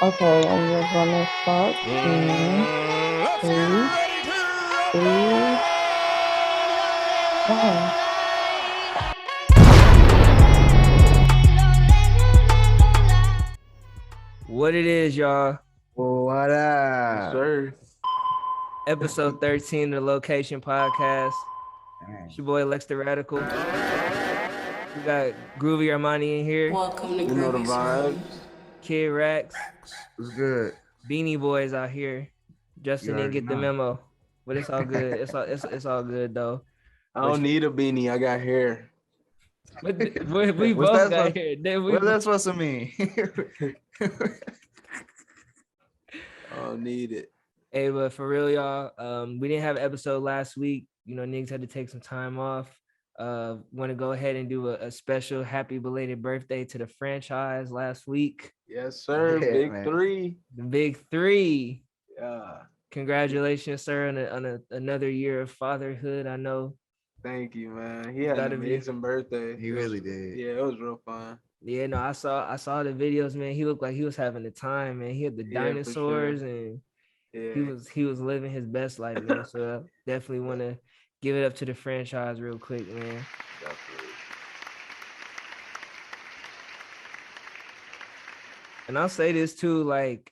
Okay, and you're gonna start in three, two, one. What it is, y'all? What Yes, up? sir. Episode 13 of the Location Podcast. It's your boy Lex the Radical. We got Groovy Armani in here. Welcome to You know the Groovy vibes. Surrounds. Kid Rex. What's good? Beanie Boys out here. You Justin didn't already get the know. memo, but it's all good. It's all good though. I don't need a beanie. I got hair. But we What's both that got supposed? here. Then we What that's supposed to mean? I don't need it. Hey, but for real, y'all, we didn't have an episode last week. You know, niggas had to take some time off. Want to go ahead and do a special happy belated birthday to the franchise last week. Yes, sir. Yeah, Big man. three. The big three. Yeah. Congratulations, sir, on another year of fatherhood. I know. Thank you, man. He had Gotta an be. amazing birthday. He It was- really did. Yeah, it was real fun. Yeah, no, I saw the videos, man. He looked like he was having the time, man. He had the Yeah, for sure. dinosaurs and Yeah. he was living his best life, man. So I definitely want to give it up to the franchise real quick, man. Definitely. And I'll say this too, like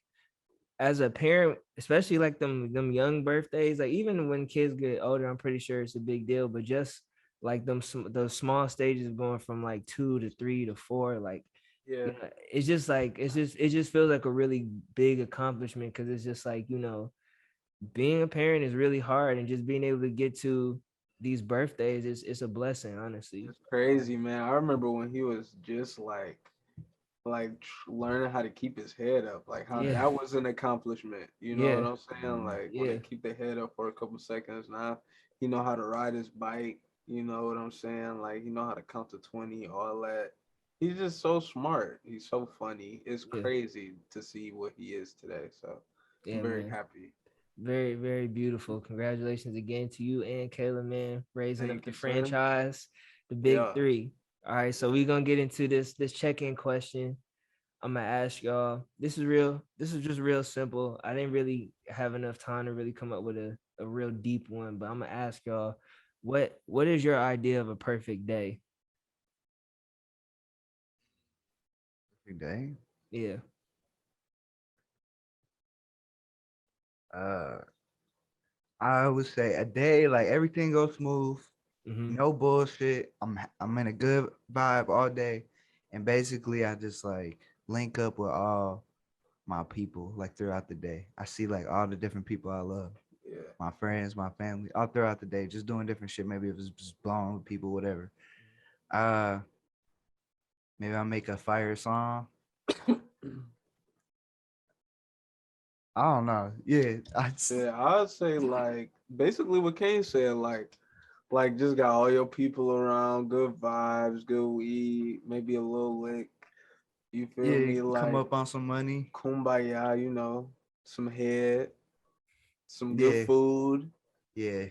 as a parent, especially like them young birthdays, like even when kids get older, I'm pretty sure it's a big deal. But just like those small stages of going from like 2 to 3 to 4, like Yeah. you know, it's just like it just feels like a really big accomplishment because it's just like being a parent is really hard, and just being able to get to these birthdays is it's a blessing, honestly. It's crazy, man. I remember when he was just learning how to keep his head up, like how Yeah. that was an accomplishment. You know what Yeah. I'm saying? Like when Yeah. they keep their head up for a couple seconds. Now he know how to ride his bike. You know what I'm saying? Like he know how to count to 20, all that. He's just so smart. He's so funny. It's Yeah. crazy to see what he is today. So Yeah, I'm very man. happy. Very, very beautiful. Congratulations again to you and Kayla, man, raising Thank up the you, sir. franchise, the big Yeah. three. All right, so we're gonna get into this check-in question. I'm gonna ask y'all. This is just real simple. I didn't really have enough time to really come up with a real deep one, but I'm gonna ask y'all, what is your idea of a perfect day? Every day. Yeah. Uh, I would say a day like everything goes smooth, Mm-hmm. no bullshit. I'm in a good vibe all day, and basically I just like link up with all my people like throughout the day. I see like all the different people I love. Yeah. My friends, my family, all throughout the day, just doing different shit. Maybe if it's just blowing with people, whatever. Uh, maybe I'll make a fire song. I don't know. Yeah, Yeah, I'd say like basically what Kane said, like just got all your people around, good vibes, good weed, maybe a little lick. You feel yeah, me? come Like up on some money. kumbaya, some head, some good Yeah, food, yeah,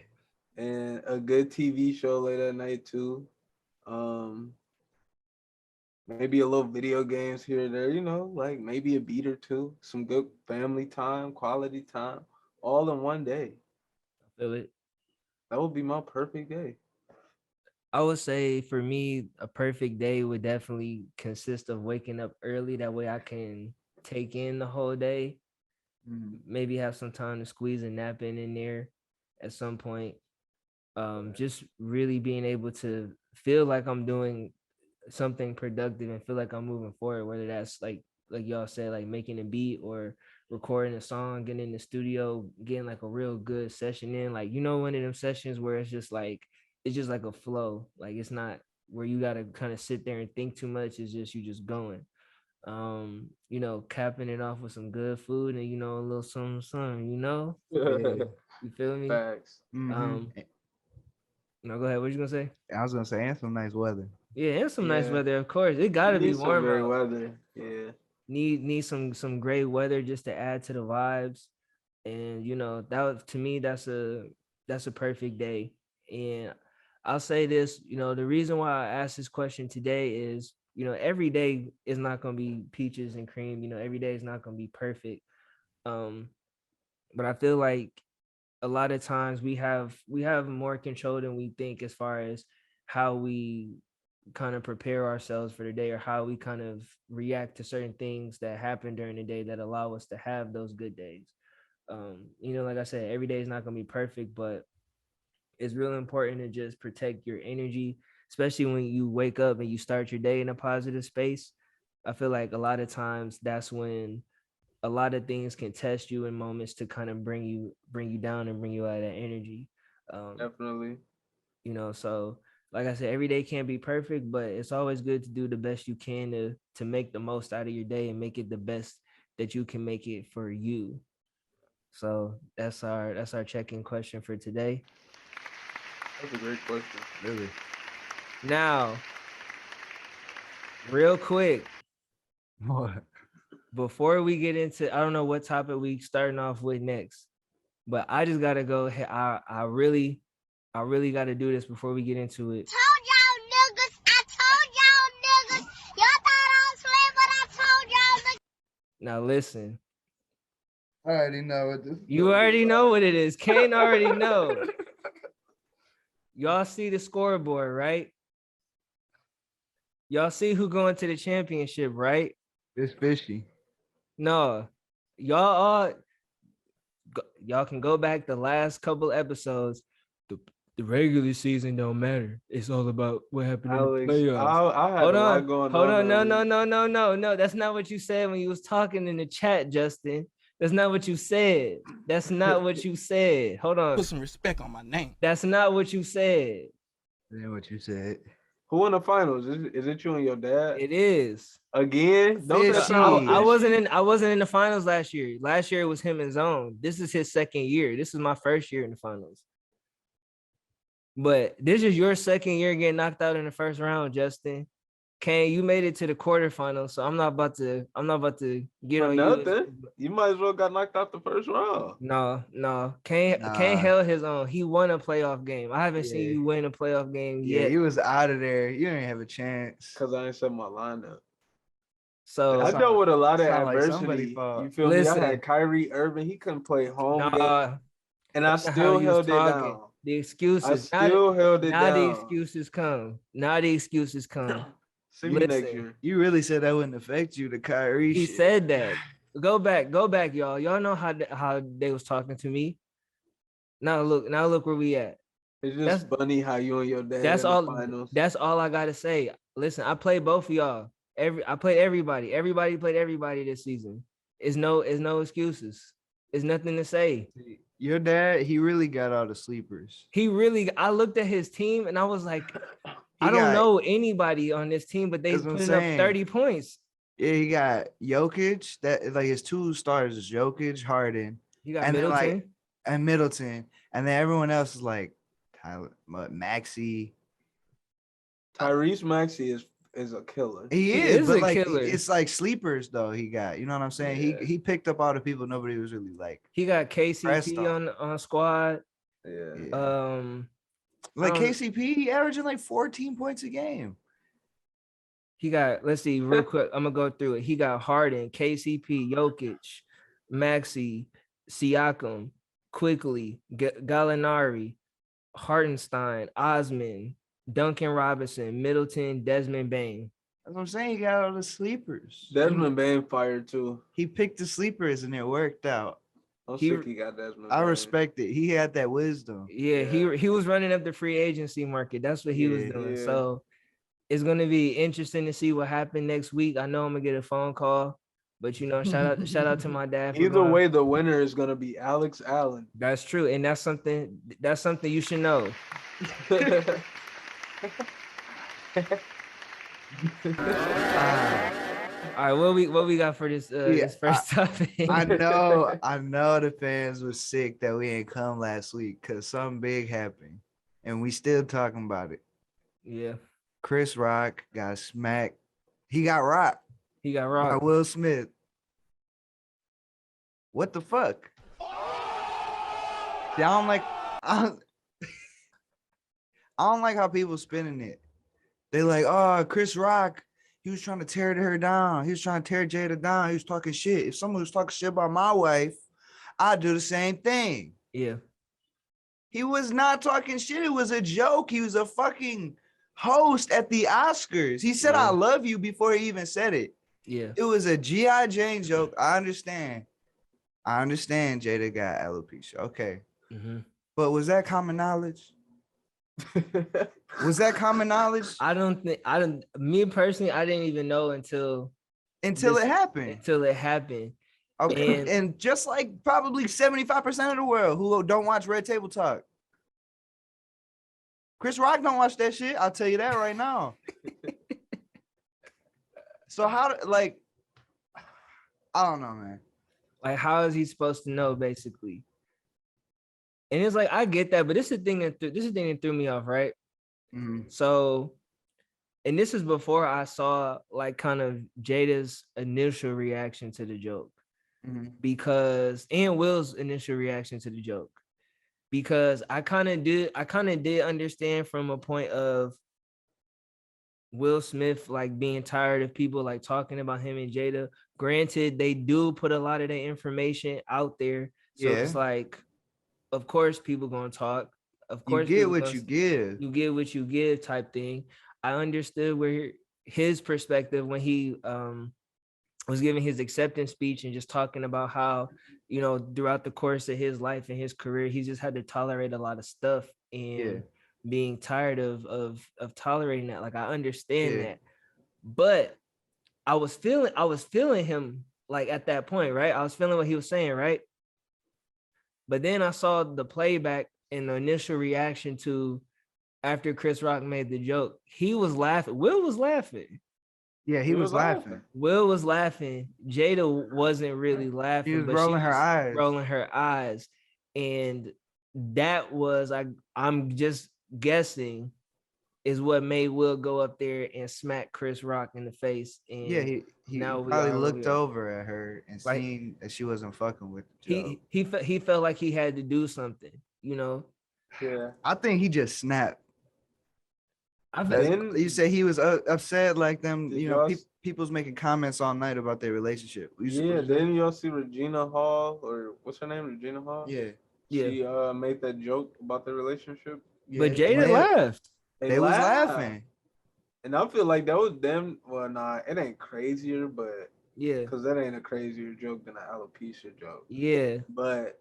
and a good TV show late at night too. Um, maybe a little video games here or there, like maybe a beat or two, some good family time, quality time, all in one day. Feel it. That would be my perfect day. I would say for me, a perfect day would definitely consist of waking up early. That way I can take in the whole day. Mhm. Maybe have some time to squeeze a nap in there at some point. Just really being able to feel like I'm doing something productive and feel like I'm moving forward, whether that's like y'all said, like making a beat or recording a song, getting in the studio, getting like a real good session in. Like, one of them sessions where it's just like a flow. Like it's not where you gotta kind of sit there and think too much. It's just you just going. Capping it off with some good food and a little something, Yeah. You feel me? Facts. Mm-hmm. Um, no, go ahead. What you gonna say? I was gonna say, and some nice weather. Yeah, and some nice Yeah. weather, of course. It You gotta be need some warm great out. weather. Yeah. Need some great weather just to add to the vibes. And to me that's a perfect day. And I'll say this, the reason why I asked this question today is every day is not gonna be peaches and cream. Every day is not gonna be perfect. But I feel like a lot of times we have more control than we think as far as how we kind of prepare ourselves for the day, or how we kind of react to certain things that happen during the day that allow us to have those good days. Like I said, every day is not gonna be perfect, but it's really important to just protect your energy, especially when you wake up and you start your day in a positive space. I feel like a lot of times that's when a lot of things can test you in moments to kind of bring you down and bring you out of that energy. Definitely. So like I said, every day can't be perfect, but it's always good to do the best you can to make the most out of your day and make it the best that you can make it for you. So that's our check-in question for today. That's a great question. Really. Now, real quick, What? before we get into, I don't know what topic we starting off with next, but I just gotta go ahead. I really gotta do this before we get into it. I told y'all niggas. Y'all thought I was playing, but I told y'all niggas. Now listen, I already know what this. you already know what it is. Kane already know. Y'all see the scoreboard, right? Y'all see who going to the championship, right? It's fishy. No, y'all can go back the last couple episodes. The regular season don't matter. It's all about what happened in the Alex, playoffs. I had Hold a lot on, going hold on. on. No. That's not what you said when you was talking in the chat, Justin. That's not what you said. That's not what you said. Hold on. Put some respect on my name. That's not what you said. Then what you said. Who in the finals? Is it you and your dad? It is. Again? Don't that Fishy. sound I wasn't fishy? I wasn't in the finals last year. Last year it was him and Zone. This is his second year. This is my first year in the finals. But this is your second year getting knocked out in the first round, Justin. Kane, you made it to the quarterfinals, so I'm not about to get For on nothing. you. You might as well got knocked out the first round. No. Kane Nah. held his own. He won a playoff game. I haven't seen Yeah. you win a playoff game Yeah, yet. you was out of there. You didn't have a chance. Because I ain't set my lineup. So I dealt with a lot of sound like adversity. somebody's fault. You feel me? I Listen. had Kyrie Irving. He couldn't play home game. nah, And I that's not how still you was held it talking. down. The I excuses. still held it Now the down. excuses come. Now the excuses come. See me next Listen. year. You really said that wouldn't affect you, the Kyrie He shit. said that. Go back, y'all. Y'all know how they was talking to me. Now look where we at. It's just funny how you and your dad That's in all. the finals. That's all I gotta say. Listen, I played both of y'all. I played everybody. Everybody played everybody this season. It's no excuses. It's nothing to say. Your dad, he really got all the sleepers. I looked at his team and I was like, He I don't got- know anybody on this team, but they That's what I'm putting up saying. 30 points. Yeah, he got Jokic. That like his two stars is Jokic, Harden, You got and then, Middleton. like, and Middleton, and then everyone else is like Tyler, Maxey. Tyrese Maxey is a killer. He He is, is but a like killer. it's like sleepers though. He got, you know what I'm saying? Yeah. He picked up all the people nobody was really like. He got Pressed KCP on squad. Yeah. Yeah. Like I don't- KCP, he averaging like 14 points a game. He got, let's see, real quick. I'm gonna go through it. He got Harden, KCP, Jokic, Maxey, Siakam, Quickly, Gallinari, Hartenstein, Osman, Duncan Robinson, Middleton, Desmond Bain. That's what I'm saying. He got all the sleepers. Desmond Bain fired too. He picked the sleepers and it worked out. I'm He- sick he got Desmond I Bain. respect it. He had that wisdom. Yeah, Yeah. he was running up the free agency market. That's what he was Yeah, doing. yeah. So it's gonna be interesting to see what happened next week. I know I'm gonna get a phone call, but shout out to my dad. for Either going- way, the winner is gonna be Alex Allen. That's true, and that's something you should know. All right, what we got for this this first topic? I know the fans was sick that we ain't come last week because something big happened. And we still talking about it. Yeah, Chris Rock got smacked. He got rocked he got by rocked. Will Smith. What the fuck? See, I don't like how people spinning it. They like, oh, Chris Rock, He was trying to tear her down. He was trying to tear Jada down. He was talking shit. If someone was talking shit about my wife, I'd do the same thing. Yeah. He was not talking shit. It was a joke. He was a fucking host at the Oscars. He said, I love you before he even said it. Yeah. It was a G.I. Jane joke. I understand Jada got alopecia. Okay. Mm-hmm. But was that common knowledge? Was that common knowledge? Me personally, I didn't even know until it happened. Until it happened. Okay. And just like probably 75% of the world who don't watch Red Table Talk. Chris Rock don't watch that shit. I'll tell you that right now. So how, like, I don't know, man. Like, how is he supposed to know, basically? And it's like, I get that, but this is the thing that threw me off, right? Mm-hmm. So, and this is before I saw like kind of Jada's initial reaction to the joke, and Will's initial reaction to the joke, because I kind of did understand from a point of Will Smith like being tired of people like talking about him and Jada. Granted, they do put a lot of their information out there, so it's like, of course, people gonna talk. Of course, you get what you give. You get what you give, type thing. I understood where his perspective when he was giving his acceptance speech and just talking about how, you know, throughout the course of his life and his career, he just had to tolerate a lot of stuff and being tired of tolerating that. Like, I understand that, but I was feeling him like at that point, right? I was feeling what he was saying, right? But then I saw the playback and the initial reaction to after Chris Rock made the joke. He was laughing. Will was laughing. Yeah, he was laughing. Will was laughing. Jada wasn't really laughing. She was but rolling she her was eyes. Rolling her eyes. And that was, I'm just guessing, is what made Will go up there and smack Chris Rock in the face. And he probably looked over at her and like, seen that she wasn't fucking with the joke. He felt like he had to do something, you know? Yeah. I think he just snapped. Then You say he was upset, like them, Did you know, y'all people's making comments all night about their relationship. Didn't y'all see Regina Hall, or what's her name, Regina Hall? Yeah. She made that joke about their relationship. But Jada laughed. They was laughing. And I feel like that was them. Well, nah, it ain't crazier, but yeah, because that ain't a crazier joke than an alopecia joke. Yeah, but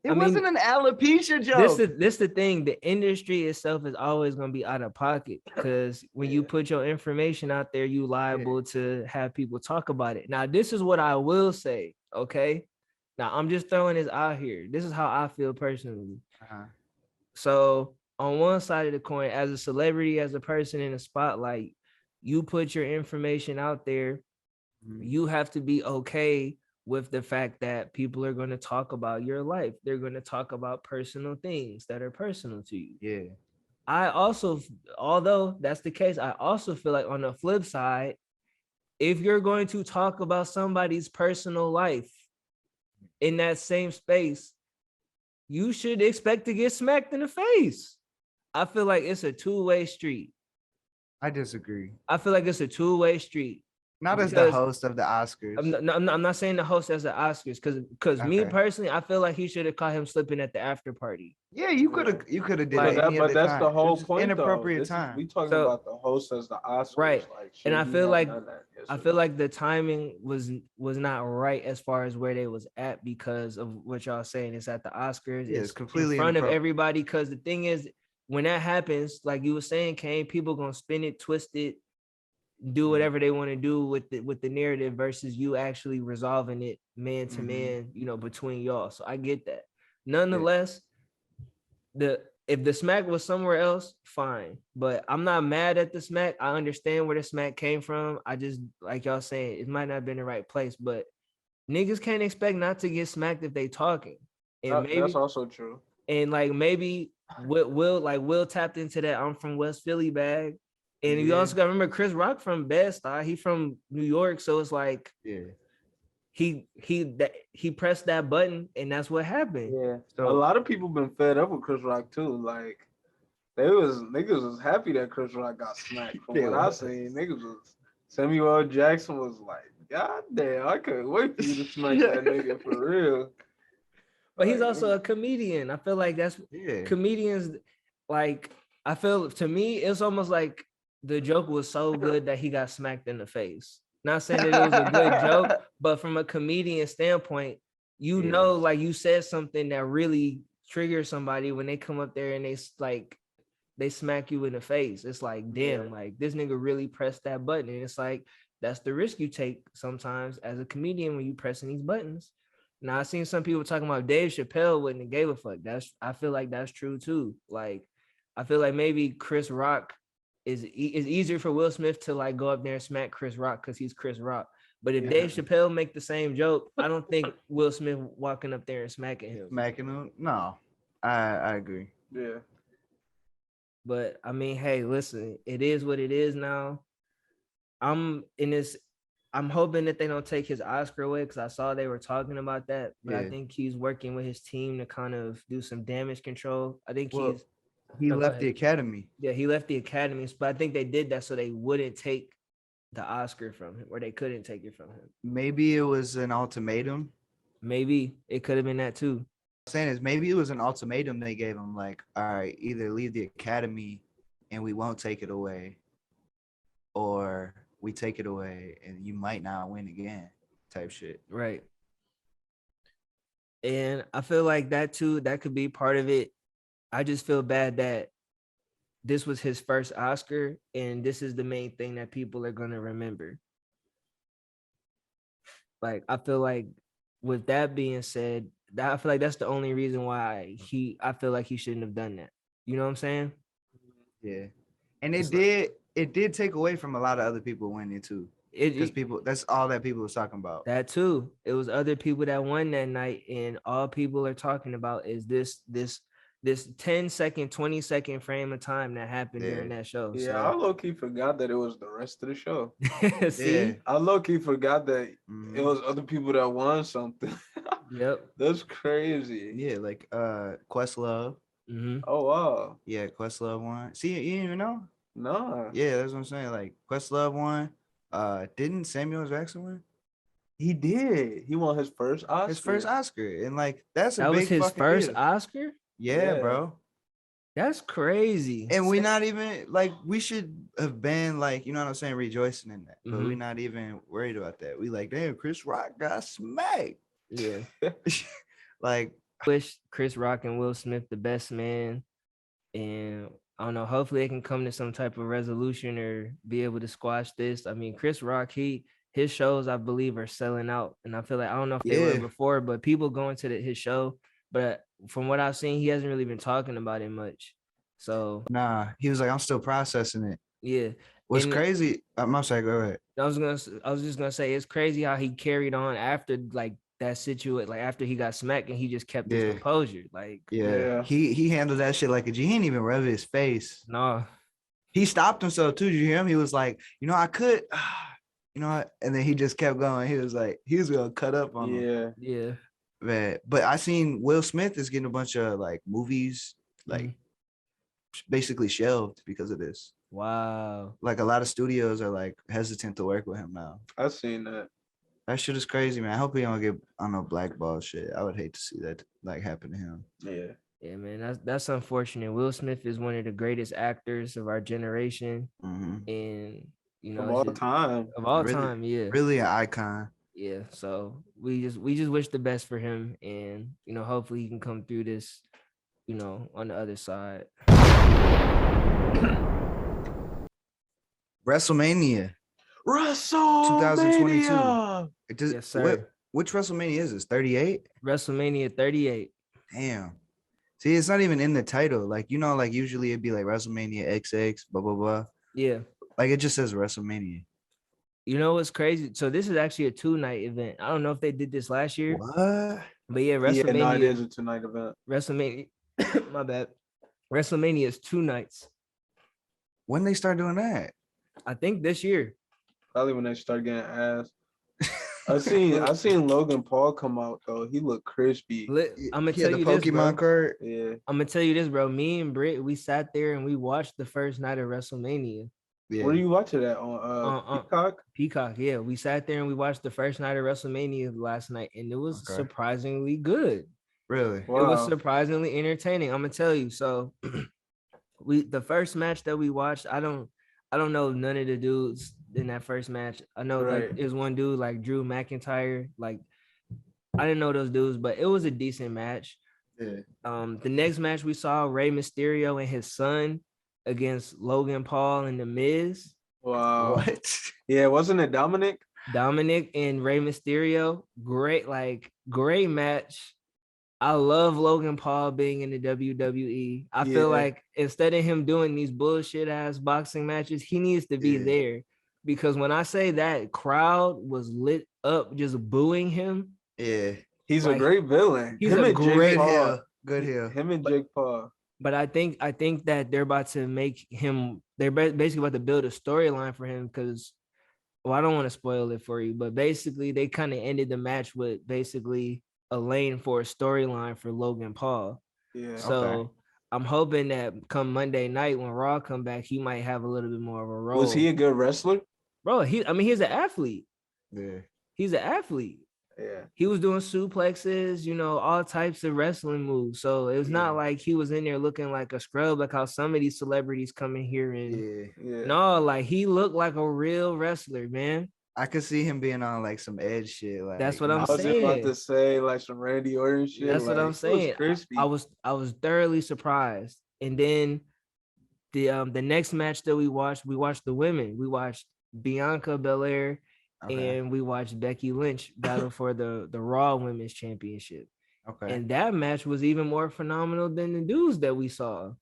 it wasn't an alopecia joke. This the thing. The industry itself is always gonna be out of pocket, because when you put your information out there, you liable to have people talk about it. Now, this is what I will say. Okay, now I'm just throwing this out here. This is how I feel personally. So on one side of the coin, as a celebrity, as a person in the spotlight, you put your information out there, you have to be okay with the fact that people are going to talk about your life. They're going to talk about personal things that are personal to you. Yeah. I also, although that's the case, I also feel like on the flip side, if you're going to talk about somebody's personal life in that same space, you should expect to get smacked in the face. I feel like it's a two-way street. I disagree. I feel like it's a two-way street. Not as the host of the Oscars. I'm not saying the host as the Oscars, because me personally, I feel like he should have caught him slipping at the after party. Yeah, you could have did like, it. But that's the whole point. Inappropriate time. We talking about the host as the Oscars, right? Like, and I feel like the timing was not right as far as where they was at, because of what y'all saying. It's at the Oscars. Yeah, it's completely in front of everybody. Because the thing is, when that happens, like you were saying, Kane, people gonna spin it, twist it, do whatever they want to do with the narrative versus you actually resolving it man to man, you know, between y'all. So I get that. Nonetheless, if the smack was somewhere else, fine. But I'm not mad at the smack. I understand where the smack came from. I just, like y'all saying, it might not have been the right place, but niggas can't expect not to get smacked if they talking. And maybe that's also true. And like maybe Will tapped into that I'm from West Philly bag. And you also got to remember Chris Rock from Bed-Stuy. He from New York, so it's like he pressed that button, and that's what happened. Yeah, so a lot of people been fed up with Chris Rock too. Like Niggas was happy that Chris Rock got smacked. From They what I was. seen, niggas was Samuel L. Jackson was like, God damn, I couldn't wait for you to smack that nigga for real. But he's Like, also a comedian. I feel like that's Yeah. comedians. Like, I feel to me, it's almost like the joke was so good that he got smacked in the face. Not saying that it was a good joke, but from a comedian standpoint, you Yeah. know, like you said something that really triggers somebody when they come up there and they smack you in the face. It's like, damn, like this nigga really pressed that button. And it's like, that's the risk you take sometimes as a comedian when you pressing these buttons. Now I seen some people talking about Dave Chappelle wouldn't have gave a fuck. I feel like that's true too. Like, I feel like maybe Chris Rock is easier for Will Smith to like go up there and smack Chris Rock because he's Chris Rock. But if Dave Chappelle make the same joke, I don't think Will Smith walking up there and smacking him. Smacking him? No, I agree. yeah. But I mean, hey, listen, it is what it is now. I'm hoping that they don't take his Oscar away because I saw they were talking about that. But I Yeah. think he's working with his team to kind of do some damage control. I think Well, he's He No, go left the ahead. academy. Yeah, he left the academy, but I think they did that so they wouldn't take the Oscar from him, or they couldn't take it from him. Maybe it was an ultimatum. Maybe it could have been that too. What I'm saying is maybe it was an ultimatum they gave him, like, all right, either leave the academy and we won't take it away, or we take it away and you might not win again, type shit. Right. And I feel like that too, that could be part of it. I just feel bad that this was his first Oscar, and this is the main thing that people are going to remember. Like, I feel like with that being said, I feel like that's the only reason why I feel like he shouldn't have done that. You know what I'm saying? Yeah. And It's it did take away from a lot of other people winning too. Because that's all that people was talking about. That too. It was other people that won that night, and all people are talking about is this 10-second, 20-second frame of time that happened during that show. Yeah, I low-key forgot that it was the rest of the show. See? Yeah. I low-key forgot that Mhm. it was other people that won something. Yep. That's crazy. Yeah, like Questlove. Mm-hmm. Oh, wow. Yeah, Questlove won. See, you didn't even know? Nah. Yeah, that's what I'm saying. Like Questlove won. Didn't Samuel Jackson win? He did. He won his first Oscar. His first Oscar. And like that's a That big was his fucking first deal. Oscar? Yeah, Yeah. bro. That's crazy. And we not even like we should have been like, you know what I'm saying, rejoicing in that. But we're not even worried about that. We like, damn, Chris Rock got smacked. Yeah. Like, Wish Chris Rock and Will Smith the best, man. And I don't know, hopefully they can come to some type of resolution or be able to squash this. I mean, Chris Rock, his shows, I believe, are selling out. And I feel like, I don't know if they were Yeah. before, but people going to his show. But from what I've seen, he hasn't really been talking about it much. So, nah, he was like, I'm still processing it. yeah. What's And crazy? I'm sorry, go ahead. I was just gonna say it's crazy how he carried on after like that situation, like after he got smacked and he just kept his composure. Like, Yeah. He handled that shit like a G. He didn't even rub his face. no. He stopped himself too. Did you hear him? He was like, you know, I could, you know what? And then he just kept going. He was like, he was gonna cut up on him. Yeah. But I seen Will Smith is getting a bunch of like movies, like basically shelved because of this. Wow. Like a lot of studios are like hesitant to work with him now. I seen that. That shit is crazy, man. I hope he don't get on no blackball shit. I would hate to see that like happen to him. Yeah. Yeah, man, that's unfortunate. Will Smith is one of the greatest actors of our generation, and you know, Of all time. Of all Really- time, yeah, Really an icon. yeah. So we just wish the best for him, and you know, hopefully he can come through this, you know, on the other side. WrestleMania WrestleMania 2022. Yes, sir. Which WrestleMania is this? 38? WrestleMania 38. Damn. See, it's not even in the title. Like, you know, like usually it'd be like WrestleMania XX, blah, blah, blah. Yeah. Like it just says WrestleMania. You know what's crazy? So this is actually a 2-night event. I don't know if they did this last year. What? But yeah, Yeah, WrestleMania. no, it is a 2-night event. WrestleMania. My bad. WrestleMania is 2 nights. When they start doing that? I think this year. Probably when they start getting ass. I seen Logan Paul come out though. He looked crispy. I'm gonna He tell had the you this, bro. Pokemon card. Yeah. I'm gonna tell you this, bro. Me and Britt, we sat there and we watched the first night of WrestleMania. Yeah. Where do you watch it at on Peacock? Peacock, yeah. We sat there and we watched the first night of WrestleMania last night, and it was Okay. surprisingly good. Really? It was Wow. surprisingly entertaining. I'm gonna tell you. So the first match that we watched, I don't know none of the dudes in that first match. I know like Right. there's one dude like Drew McIntyre. Like I didn't know those dudes, but it was a decent match. Yeah. The next match we saw Rey Mysterio and his son against Logan Paul and The Miz. Wow. What? Yeah, wasn't it Dominic? Dominic and Rey Mysterio, great match. I love Logan Paul being in the WWE. I feel Yeah. like instead of him doing these bullshit ass boxing matches, he needs to be Yeah. there. Because when I say that crowd was lit up just booing him, Yeah. He's Like, a great villain. he's Him a and Jake Great Paul. hill. Good hill. Him and Jake Paul. but I think that they're about to make him. They're basically about to build a storyline for him because, well, I don't want to spoil it for you, but basically they kind of ended the match with basically a lane for a storyline for Logan Paul. Yeah. So I'm hoping that come Monday night when Raw come back, he might have a little bit more of a role. Was he a good wrestler? Bro, he's an athlete. Yeah. He's an athlete. Yeah. He was doing suplexes, all types of wrestling moves. So it was not like he was in there looking like a scrub, like how some of these celebrities come in here and Yeah. no, like he looked like a real wrestler, man. I could see him being on like some edge shit. Like That's what I I'm was just saying. about to say like some Randy Orton shit. That's what like, I'm saying. It was crispy. I was thoroughly surprised. And then the next match that we watched the women. We watched Bianca Belair and we watched Becky Lynch battle for the Raw Women's Championship. Okay. And that match was even more phenomenal than the dudes that we saw.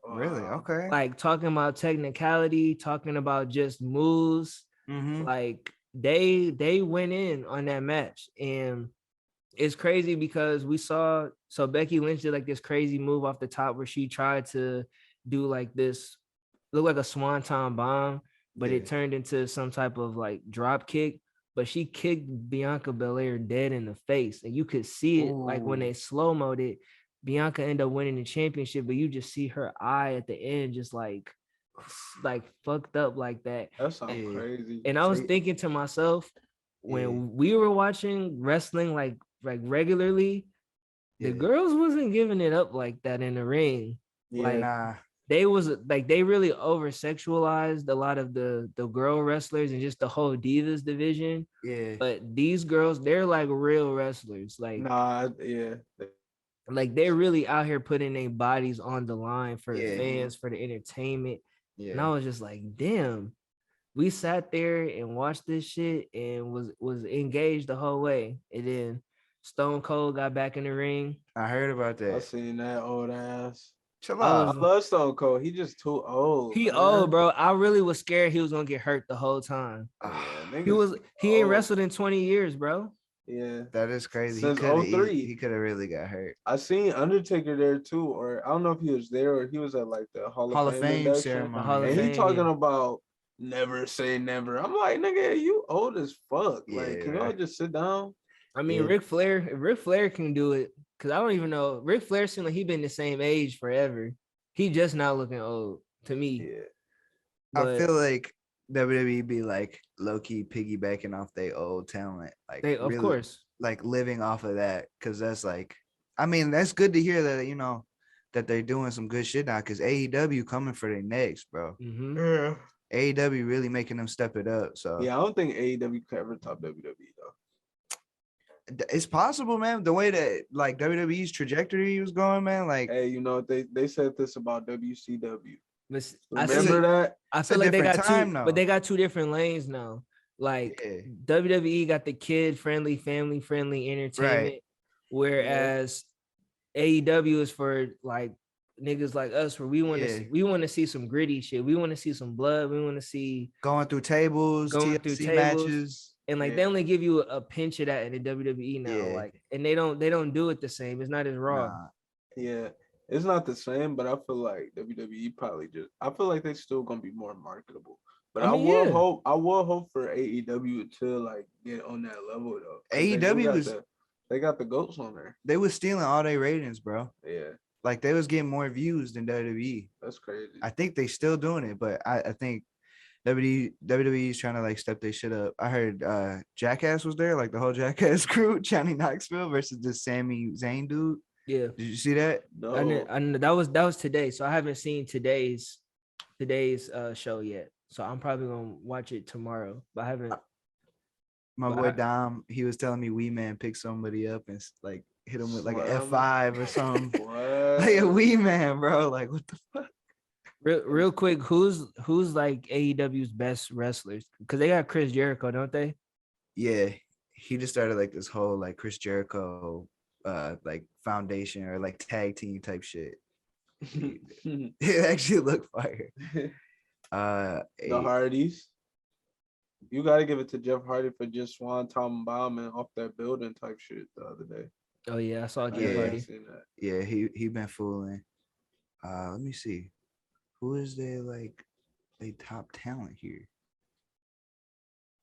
Really? Okay. Like talking about technicality, talking about just moves. Mm-hmm. Like they went in on that match. And it's crazy because we saw Becky Lynch did like this crazy move off the top where she tried to do like this, look like a swanton bomb, but it turned into some type of like drop kick. But she kicked Bianca Belair dead in the face, and you could see it like when they slow-moed it. Bianca ended up winning the championship, but you just see her eye at the end just like fucked up like that. That sounds crazy. And I was thinking to myself, when we were watching wrestling like regularly, the girls wasn't giving it up like that in the ring. They really over sexualized a lot of the girl wrestlers and just the whole divas division. Yeah. But these girls, they're like real wrestlers. Like like they're really out here putting their bodies on the line for the fans, for the entertainment. Yeah. And I was just like, damn. We sat there and watched this shit and was engaged the whole way. And then Stone Cold got back in the ring. I heard about that. I seen that old ass. I love Stone Cold. He just too old. He old, bro. I really was scared he was gonna get hurt the whole time. He ain't wrestled in 20 years, bro. Yeah, that is crazy. Since he could have really got hurt. I seen Undertaker there too, or I don't know if he was there or he was at like the Hall of Fame ceremony. And he talking about never say never. I'm like, nigga, you old as fuck. Like, can y'all just sit down? I mean, Ric Flair can do it. Cause I don't even know. Ric Flair seems like he been the same age forever. He just not looking old to me. Yeah. But I feel like WWE be like low key piggybacking off their old talent. Like of course. Like living off of that. Cause that's like, I mean, that's good to hear that, that they're doing some good shit now. Cause AEW coming for their necks, bro. Mm-hmm. Yeah. AEW really making them step it up. So yeah, I don't think AEW could ever top WWE though. It's possible, man. The way that like WWE's trajectory was going, man. Like, hey, they said this about WCW. But remember that? I feel like they got but they got two different lanes now. Like WWE got the kid-friendly, family-friendly entertainment, whereas AEW is for like niggas like us, where we want to see some gritty shit. We want to see some blood. We want to see going through tables, matches. And like they only give you a pinch of that in the WWE now, like, and they don't do it the same. It's not as raw. Nah. Yeah, it's not the same, but I feel like WWE probably I feel like they still gonna be more marketable But I I mean, will yeah. hope. I will hope for AEW to like get on that level though. 'Cause AEW they got the goats on there. they was stealing all their ratings, bro. Yeah, Like they was getting more views than WWE. that's crazy. I think they still doing it, but I think WWE is trying to like step their shit up. I heard Jackass was there, like the whole Jackass crew, Johnny Knoxville versus this Sami Zayn dude. Yeah. Did you see that? No, I know that was today, so I haven't seen today's show yet. So I'm probably gonna watch it tomorrow. But I haven't. My But boy I- Dom, he was telling me Wee Man picked somebody up and like hit him with like an Slam. F5 or something. what? Like a Wee Man, bro. Like what the fuck? Real quick, who's like AEW's best wrestlers? Because they got Chris Jericho, don't they? Yeah, he just started like this whole like Chris Jericho like foundation or like tag team type shit. It actually looked fire. The a- Hardys. You got to give it to Jeff Hardy for just Tom bombing off that building type shit the other day. Oh yeah, I saw Jeff Yeah. Hardy. Seen that. yeah, he been fooling. Let me see. Who is their like they top talent here?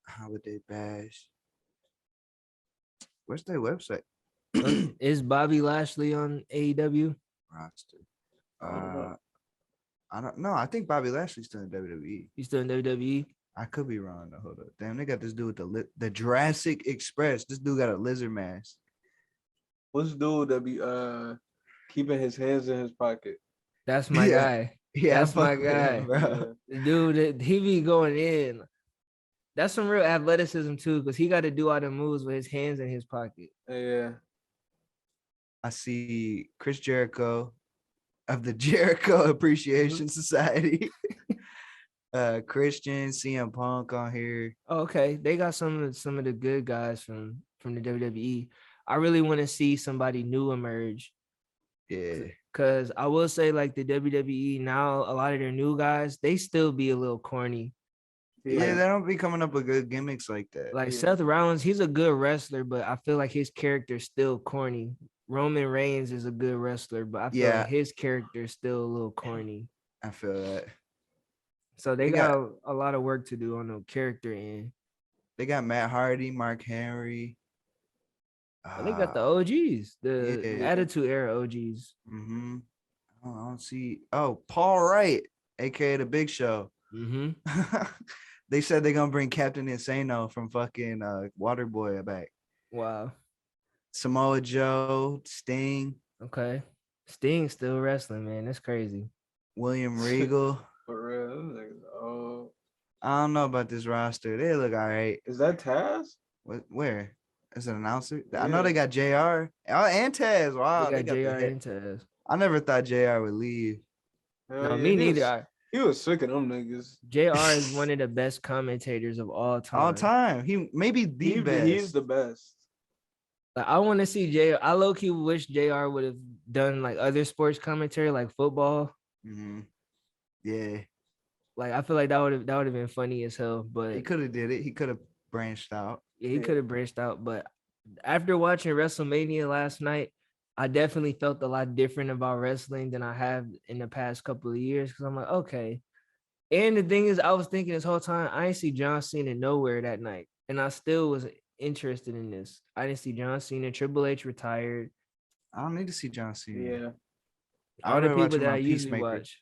Holiday Bash. What's their website? Is Bobby Lashley on AEW? Roster. I don't know. I don't know. I think Bobby Lashley's still in WWE. He's still in WWE. I could be wrong though. Hold up. Damn, they got this dude with the Jurassic Express. This dude got a lizard mask. What's dude that be keeping his hands in his pocket? That's my Yeah. guy. Yeah, That's my fuck with him, guy. bro. Yeah. Dude, he be going in. That's some real athleticism too, because he got to do all the moves with his hands in his pocket. Yeah. I see Chris Jericho of the Jericho Appreciation Society. Christian, CM Punk on here. Oh, okay, they got some of the good guys from the WWE. I really want to see somebody new emerge. Yeah. Cause I will say, like the WWE now, a lot of their new guys, they still be a little corny. Yeah, they don't be coming up with good gimmicks like that. Like Yeah. Seth Rollins, he's a good wrestler, but I feel like his character's still corny. Roman Reigns is a good wrestler, but I feel Yeah. like his character is still a little corny. I feel that. So they They got a lot of work to do on the character end. They got Matt Hardy, Mark Henry. And they got the OGs, the yeah. Attitude Era OGs. Mm-hmm. I don't see. Oh, Paul Wright, aka the Big Show. Mm-hmm. They said they're gonna bring Captain Insano from fucking Waterboy back. Wow. Samoa Joe, Sting, Okay. Sting's still wrestling, man. That's crazy. William Regal. For real. Them niggas, oh, I don't know about this roster. They look all right. is that Taz? Where? As an announcer? I Yeah. know they got JR. Oh, and Taz. Wow. They got the JR head- and Taz. I never thought JR would leave. Hell No, yeah, me he neither. was- He was sick of them niggas. JR is one of the best commentators of all time. All time. He maybe the best. He's the best. Like, I want to see JR. I low-key wish JR would have done like other sports commentary, like football. Mhm. Yeah. Like, I feel like that would have been funny as hell. But He could have did it. He could have branched out. yeah, he Yeah. could have branched out. But after watching WrestleMania last night, I definitely felt a lot different about wrestling than I have in the past couple of years. Because I'm like, okay. And the thing is, I was thinking this whole time, I didn't see John Cena nowhere that night. And I still was interested in this. I didn't see John Cena. Triple H retired. I don't need to see John Cena. Yeah. All the rather watch people him that on I usually Peacemaker. watch.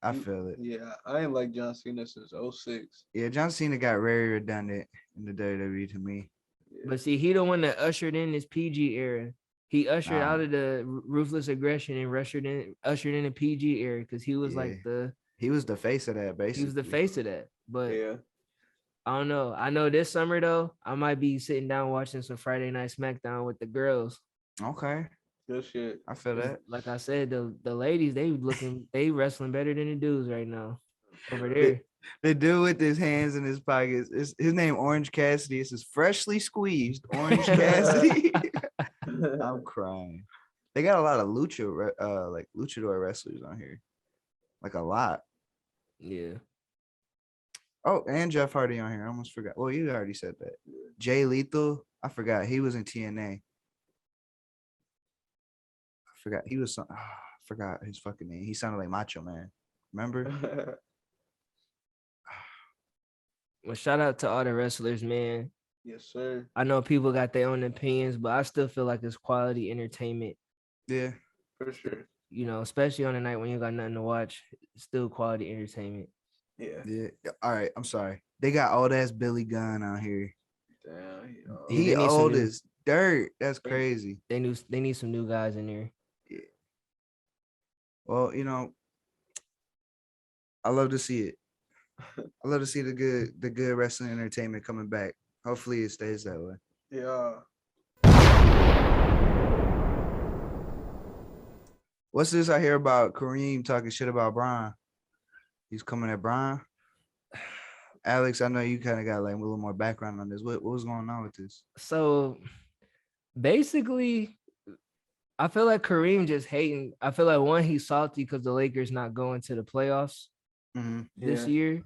I feel it. Yeah. I ain't like John Cena since 06. Yeah, John Cena got very redundant in the WWE to me. But see, he the one that ushered in this PG era. He ushered Nah. out of the ruthless aggression and ushered in the PG era because he was like He was the face of that, basically. he was the face of that. But Yeah. I don't know. I know this summer though, I might be sitting down watching some Friday Night SmackDown with the girls. Okay, Good shit. I feel 'Cause that. like I said, the ladies they wrestling better than the dudes right now over there. The dude with his hands in his pockets. His name Orange Cassidy. This is freshly squeezed Orange Cassidy. I'm crying. They got a lot of like luchador wrestlers on here, like a lot. Yeah. Oh, and Jeff Hardy on here. I almost forgot. Well, you already said that. Jay Lethal. I forgot. He was in TNA. I forgot. He was. I forgot his fucking name. He sounded like Macho Man. Remember? Well, shout out to all the wrestlers, man. Yes, sir. I know people got their own opinions, but I still feel like it's quality entertainment. Yeah. For sure. You know, especially on a night when you got nothing to watch, it's still quality entertainment. Yeah. Yeah. All right. I'm sorry. They got old ass Billy Gunn out here. Damn. Yeah, He they need some old new- as dirt. That's crazy. They need some new guys in there. Yeah. Well, I love to see it. I love to see the good wrestling entertainment coming back. Hopefully it stays that way. Yeah. What's this I hear about Kareem talking shit about Brian? He's coming at Brian. Alex, I know you kind of got like a little more background on this. What was going on with this? So basically, I feel like Kareem just hating. I feel like one, he's salty because the Lakers not going to the playoffs this year.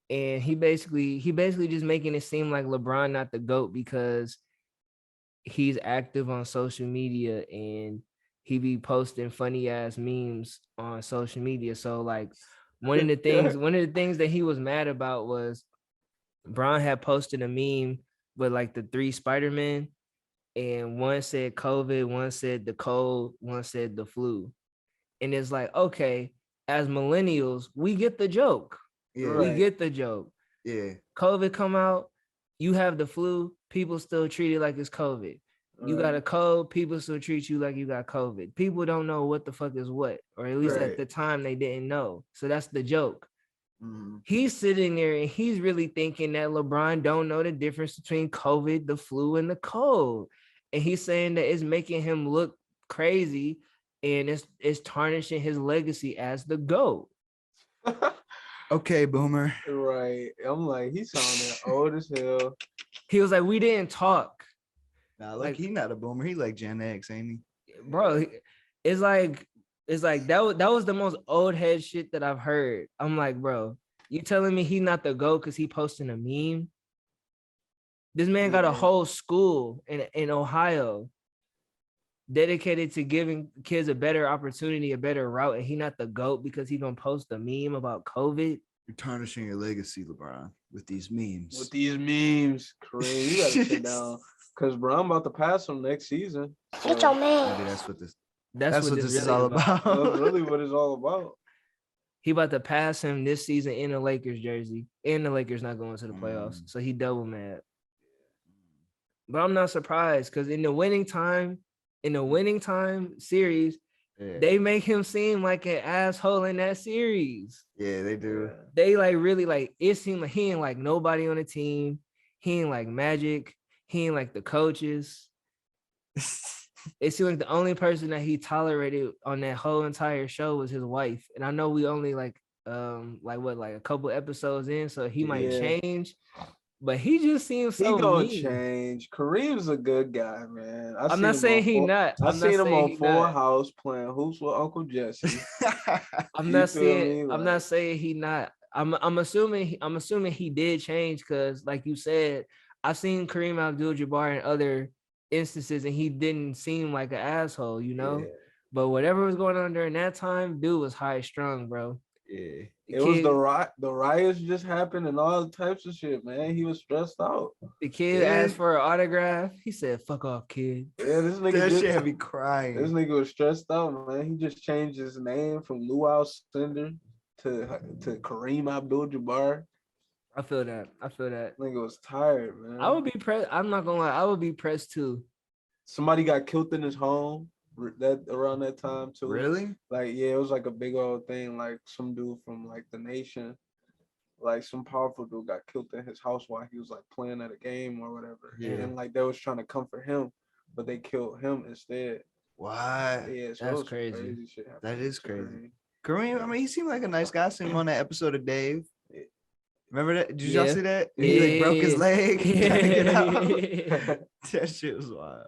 And he basically just making it seem like LeBron not the GOAT because he's active on social media and he be posting funny ass memes on social media. So like one of the things that he was mad about was Bron had posted a meme with like the 3 Spider-Men, and one said COVID, one said the cold, one said the flu. And it's like, okay, as millennials, we get the joke. Yeah. We get the joke. Yeah. COVID come out, you have the flu, people still treat it like it's COVID. You got a cold, people still treat you like you got COVID. People don't know what the fuck is what, or at least at the time they didn't know. So that's the joke. He's sitting there and he's really thinking that LeBron don't know the difference between COVID, the flu, and the cold. And he's saying that it's making him look crazy and it's tarnishing his legacy as the GOAT. Okay, boomer. Right. I'm like, he sounding old as hell. He was like, we didn't talk. Nah, look, he not a boomer. He like Gen X, ain't he? Bro, it's like that was the most old head shit that I've heard. I'm like, bro, you telling me he not the GOAT because he posting a meme? This man got a whole school in Ohio dedicated to giving kids a better opportunity, a better route, and he not the GOAT because he gonna post a meme about COVID. You're tarnishing your legacy, LeBron, with these memes. With these memes, Kareem, you gotta sit down. Cause bro, I'm about to pass him next season. So Get your man. maybe that's what this This is all about. that's really what it's all about. He about to pass him this season in the Lakers jersey, and the Lakers not going to the playoffs, so he double mad. But I'm not surprised because in the winning time series, they make him seem like an asshole in that series. Yeah, they do. They like really like it seemed like he ain't like nobody on the team. He ain't like Magic. He ain't like the coaches. It seemed like the only person that he tolerated on that whole entire show was his wife. And I know we only like a couple episodes in, so he might change. But he just seems so he gonna mean. change. Kareem's a good guy, man. I'm not saying he not. I seen him on Full House playing hoops with Uncle Jesse. I'm not saying he not. I'm assuming he did change because, like you said, I've seen Kareem Abdul-Jabbar in other instances and he didn't seem like an asshole, you know. Yeah. But whatever was going on during that time, dude was high strung, bro. Yeah. It was the riots just happened and all types of shit, man. He was stressed out. The kid asked for an autograph. He said, "Fuck off, kid." Yeah, this nigga that shit had me crying. This nigga was stressed out, man. He just changed his name from Luau Cinder to Kareem Abdul-Jabbar. I feel that. Nigga was tired, man. I would be pressed. I'm not gonna lie. I would be pressed too. Somebody got killed in his home around that time too. Really? Like, yeah, it was like a big old thing. Like some dude from like the nation, like some powerful dude got killed in his house while he was like playing at a game or whatever. Yeah. And like they was trying to comfort him, but they killed him instead. What? Yeah, so that's crazy. Shit that is crazy. Kareem, I mean, he seemed like a nice guy. I seen him on that episode of Dave. Remember that? Did y'all see that? Yeah. He like broke his leg. That shit was wild.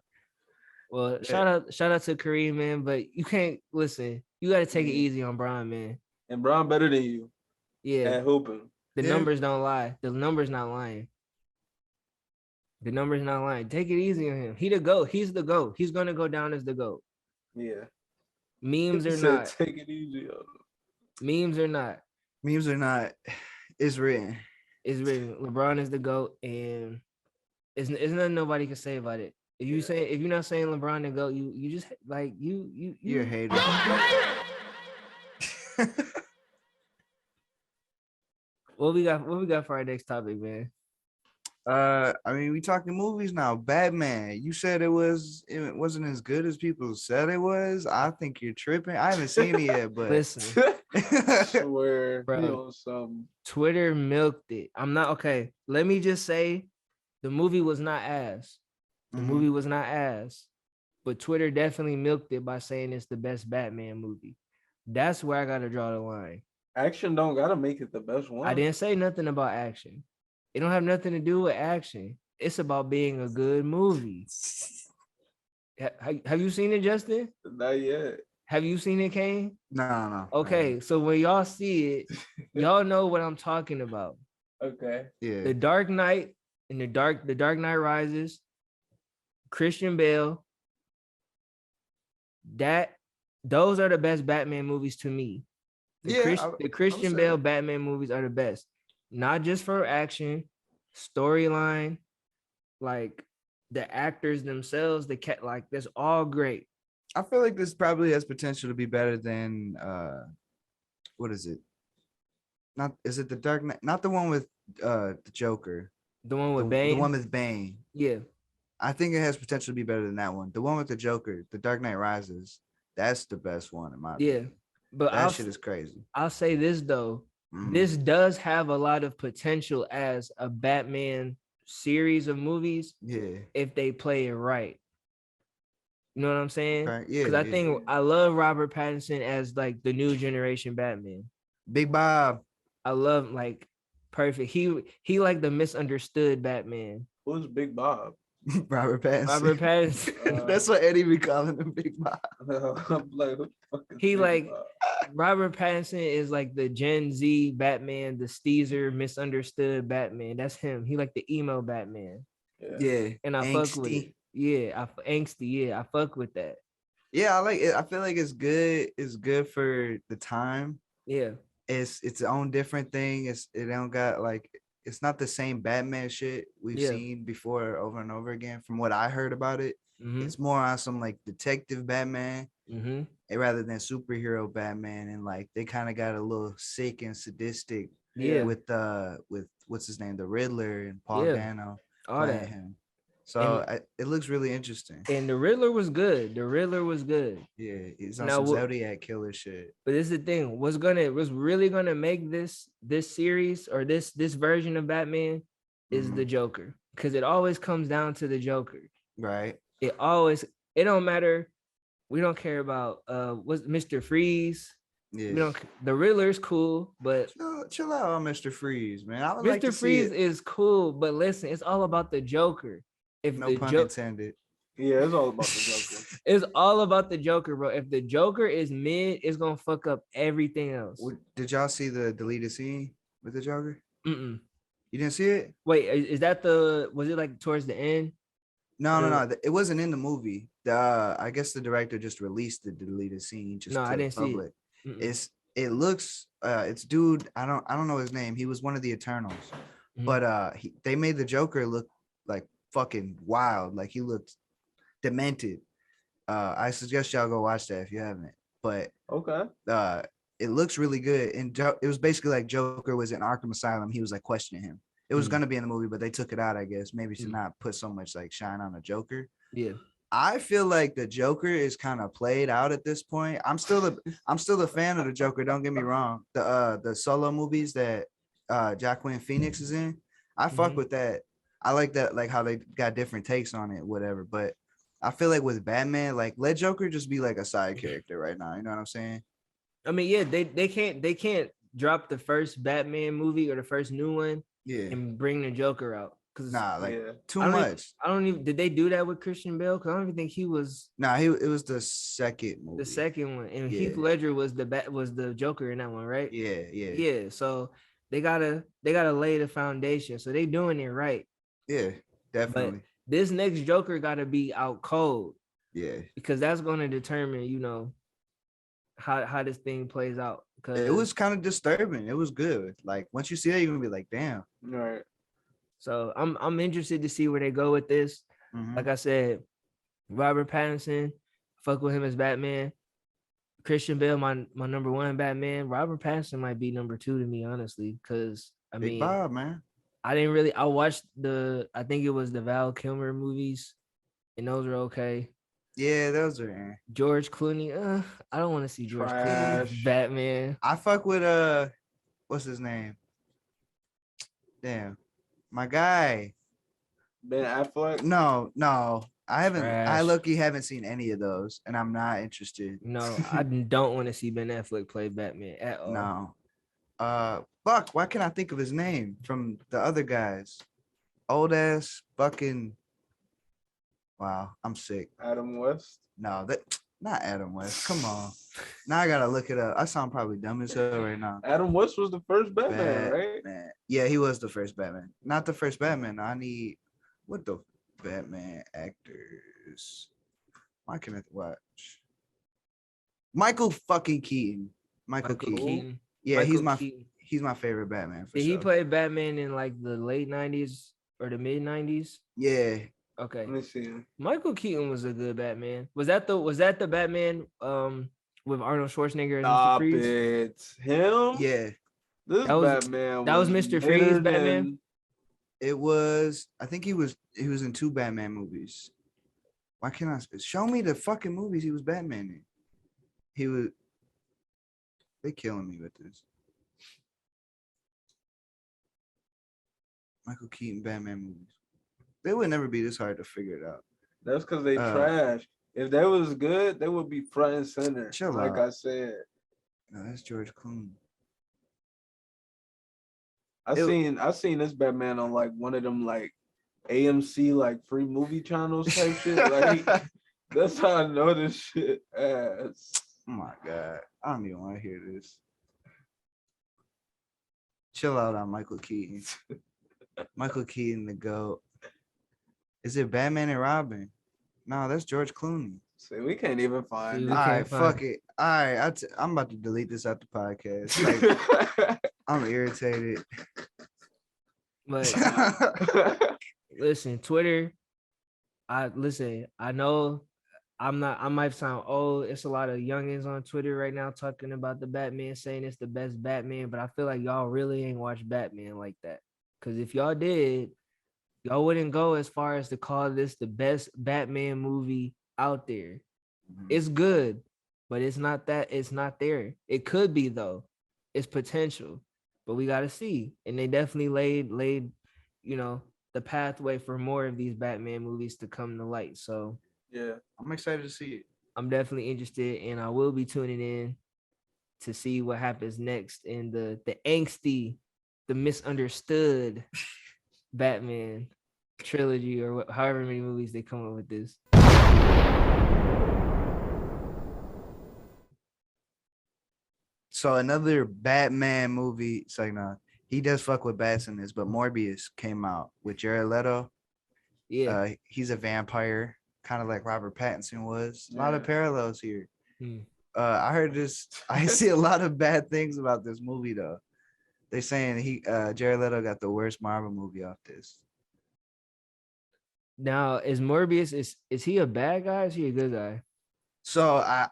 Well, shout out to Kareem, man. But you can't listen. You got to take it easy on Brian, man. And Brian better than you. Yeah. At hooping. The numbers don't lie. The numbers not lying. The numbers not lying. Take it easy on him. He the GOAT. He's the GOAT. He's gonna go down as the GOAT. Yeah. Memes or not. Take it easy on him. Memes or not. Memes or not. It's written. It's written. LeBron is the GOAT, and it's nothing nobody can say about it. If you're not saying LeBron the GOAT, you just like You're a hater. What we got for our next topic, man? I mean, we talking movies now. Batman. You said it wasn't as good as people said it was. I think you're tripping. I haven't seen it yet, but Listen, Swear, Bro. you know something. Twitter milked it. I'm not okay. Let me just say, the movie was not ass. The Mhm. movie was not ass, but Twitter definitely milked it by saying it's the best Batman movie. That's where I gotta draw the line. Action don't gotta make it the best one. I didn't say nothing about action. It don't have nothing to do with action. It's about being a good movie. Have you seen it, Justin? Not yet. Have you seen it, Kane? No. Okay, so when y'all see it, y'all know what I'm talking about. Okay. Yeah. The Dark Knight and the Dark Knight Rises, Christian Bale. Those are the best Batman movies to me. The Christian Bale Batman movies are the best. Not just for action, storyline, like the actors themselves, like that's all great. I feel like this probably has potential to be better than what is it? Not is it the Dark Knight? Not the one with the Joker. The one with The Bane. one with Bane. Yeah. I think it has potential to be better than that one. The one with the Joker, the Dark Knight Rises. That's the best one in my opinion. But that shit is crazy. I'll say this though. Mhm. This does have a lot of potential as a Batman series of movies. Yeah. If they play it right. You know what I'm saying? Okay. Yeah. Because I think I love Robert Pattinson as like the new generation Batman. Big Bob. I love like perfect. He like the misunderstood Batman. Who's Big Bob? Robert Pattinson. Robert Pattinson. That's what Eddie be calling him, Big Bob. I'm like, who the fuck is He Big like Bob? Robert Pattinson is like the Gen Z Batman, the steezer, misunderstood Batman. That's him. He like the emo Batman. Yeah. And I fuck with it. Yeah, angsty. Yeah, I fuck with that. Yeah, I like it. I feel like it's good. It's good for the time. Yeah. It's its own different thing. It don't got like it's not the same Batman shit we've seen before over and over again. From what I heard about it, it's more on some like detective Batman rather than superhero Batman. And like they kind of got a little sick and sadistic with what's his name, the Riddler and Paul Dano playing him. So it looks really interesting. And the Riddler was good. Yeah, he's on some Zodiac killer shit. But this is the thing. What's really gonna make this series or this version of Batman is the Joker. Because it always comes down to the Joker. Right. It don't matter. We don't care about what's Mr. Freeze. Yeah. The Riddler's cool, but chill out on Mr. Freeze, man. I would Mr. like to Freeze see it. is cool, but listen, it's all about the Joker. No pun intended. Yeah, it's all about the Joker. It's all about the Joker, bro. If the Joker is mid, it's gonna fuck up everything else. Did y'all see the deleted scene with the Joker? You didn't see it? Wait, is that was it like towards the end? No. It wasn't in the movie. I guess the director just released the deleted scene just to I didn't the public. See it. It looks it's dude. I don't know his name. He was one of the Eternals, but they made the Joker look like fucking wild. Like he looked demented. I suggest y'all go watch that if you haven't. But okay, it looks really good. And it was basically like Joker was in Arkham Asylum. He was like questioning him. It was gonna be in the movie, but they took it out, I guess, maybe to not put so much like shine on the Joker. Yeah. I feel like the Joker is kind of played out at this point. I'm still a fan of the Joker. Don't get me wrong. The solo movies that Joaquin Phoenix is in, I fuck with that. I like that, like how they got different takes on it, whatever. But I feel like with Batman, like let Joker just be like a side character right now. You know what I'm saying? I mean, yeah, they can't drop the first Batman movie or the first new one, and bring the Joker out. Too much. I don't even. Did they do that with Christian Bale? Because I don't even think he was. It was the second movie. The second one, and Heath Ledger was the Joker in that one, right? Yeah. So they gotta lay the foundation. So they doing it right. Yeah, definitely. But this next Joker gotta be out cold. Yeah. Because that's gonna determine, how this thing plays out. It was kind of disturbing. It was good. Like once you see that, you're gonna be like, damn. All right. So I'm interested to see where they go with this. Mhm. Like I said, Robert Pattinson, fuck with him as Batman. Christian Bale, my number one Batman. Robert Pattinson might be number two to me, honestly, because I Big mean, Bob, man. I watched I think it was the Val Kilmer movies, and those are okay. Yeah, those are. George Clooney, I don't want to see George Clooney as Trash. Batman. I fuck with what's his name? Damn, my guy. Ben Affleck. No, I haven't. I Trash. lucky haven't seen any of those, and I'm not interested. No, I don't want to see Ben Affleck play Batman at all. No. Fuck. Why can't I think of his name from the other guys? Old ass fucking. Wow, I'm sick. Adam West. No, that not Adam West. Come on. Now I gotta look it up. I sound probably dumb as hell right now. Adam West was the first Batman, right? Batman. Yeah, he was the first Batman. Not the first Batman. I need what the Batman actors. Why can I watch? Michael fucking Keaton. Michael Keaton. Yeah, Michael Keaton. he's my favorite Batman. For Did he sure. play Batman in like the late 90s or the mid 90s? Yeah. Okay. Let me see. Michael Keaton was a good Batman. Was that the Batman with Arnold Schwarzenegger as Stop Mr. Freeze? it. Him? Yeah. This That was- Batman. that was Mr. Freeze better Batman? than- It was. I think he was in 2 Batman movies. Why can't I show me the fucking movies he was Batman in? He was. They killing me with this. Michael Keaton Batman movies. They would never be this hard to figure it out. That's because they trash. If they was good, they would be front and center. Chill like out. I said. No, that's George Clooney. I seen this Batman on like one of them like AMC like free movie channels type shit. Like that's how I know this shit ass. Oh my god, I don't even want to hear this. Chill out on Michael Keaton. Michael Keaton, the GOAT. Is it Batman and Robin? No, that's George Clooney. See, we can't even See, find we All it. right, can't find fuck it. All right, I'm about to delete this out the podcast. Like, I'm irritated. But listen, Twitter. I know I might sound old. It's a lot of youngins on Twitter right now talking about the Batman, saying it's the best Batman, but I feel like y'all really ain't watched Batman like that. Because if y'all did, y'all wouldn't go as far as to call this the best Batman movie out there. It's good, but it's not there. It could be though. It's potential, but we gotta see. And they definitely laid, the pathway for more of these Batman movies to come to light. So Yeah. I'm excited to see it. I'm definitely interested, and I will be tuning in to see what happens next in the angsty, the misunderstood Batman trilogy, or however many movies they come up with this. So another Batman movie. It's like, no, he does fuck with bats in this, but Morbius came out with Jared Leto. Yeah. He's a vampire, kind of like Robert Pattinson was. A lot of Yeah. parallels here. Hmm. I heard this. I see a lot of bad things about this movie though. They saying Jared Leto got the worst Marvel movie off this. Now, is Morbius is he a bad guy? Or is he a good guy? So I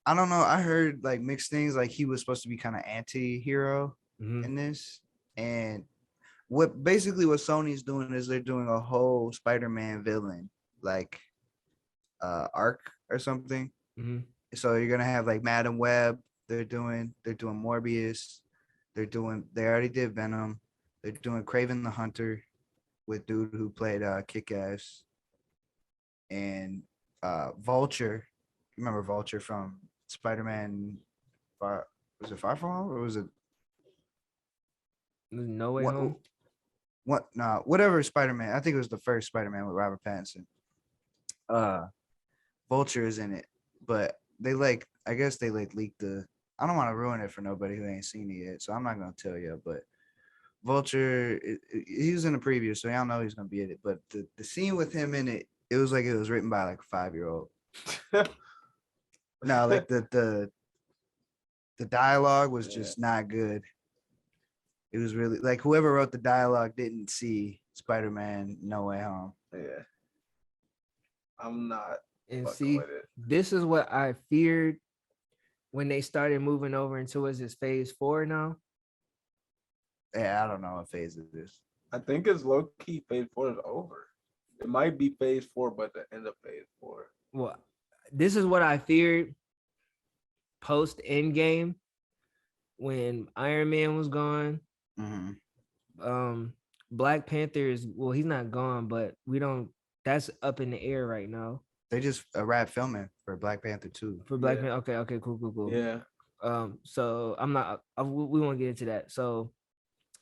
don't know. I heard like mixed things. Like he was supposed to be kind of anti-hero Mhm. in this, and what Sony's doing is they're doing a whole Spider-Man villain like arc or something. Mhm. So you're gonna have like Madam Web. They're doing Morbius. They already did Venom. They're doing Kraven the Hunter with dude who played Kick-Ass, and Vulture. Remember Vulture from Spider-Man? Was it Far From Home or was it No Way what? Home. Whatever Spider-Man. I think it was the first Spider-Man with Robert Pattinson. Vulture is in it, but I guess they leaked the. I don't want to ruin it for nobody who ain't seen it yet, so I'm not gonna tell you. But Vulture, he was in the preview, so y'all know he's gonna be in it. But the scene with him in it, it was like it was written by like a 5-year-old. No, like the The dialogue was just not good. It was really like whoever wrote the dialogue didn't see Spider-Man No Way Home. Yeah. I'm not And fucking see, with it. this is what I feared when they started moving over into what's this phase 4 now. Yeah, I don't know what phase it is. I think it's low key phase 4 is over. It might be phase 4, but the end of phase 4. Well, this is what I feared post Endgame when Iron Man was gone. Mm-hmm. Black Panther is, well, he's not gone, but that's up in the air right now. They just wrapped filming for Black Panther 2. For Black Panther. Okay, cool. Yeah. So we won't get into that. So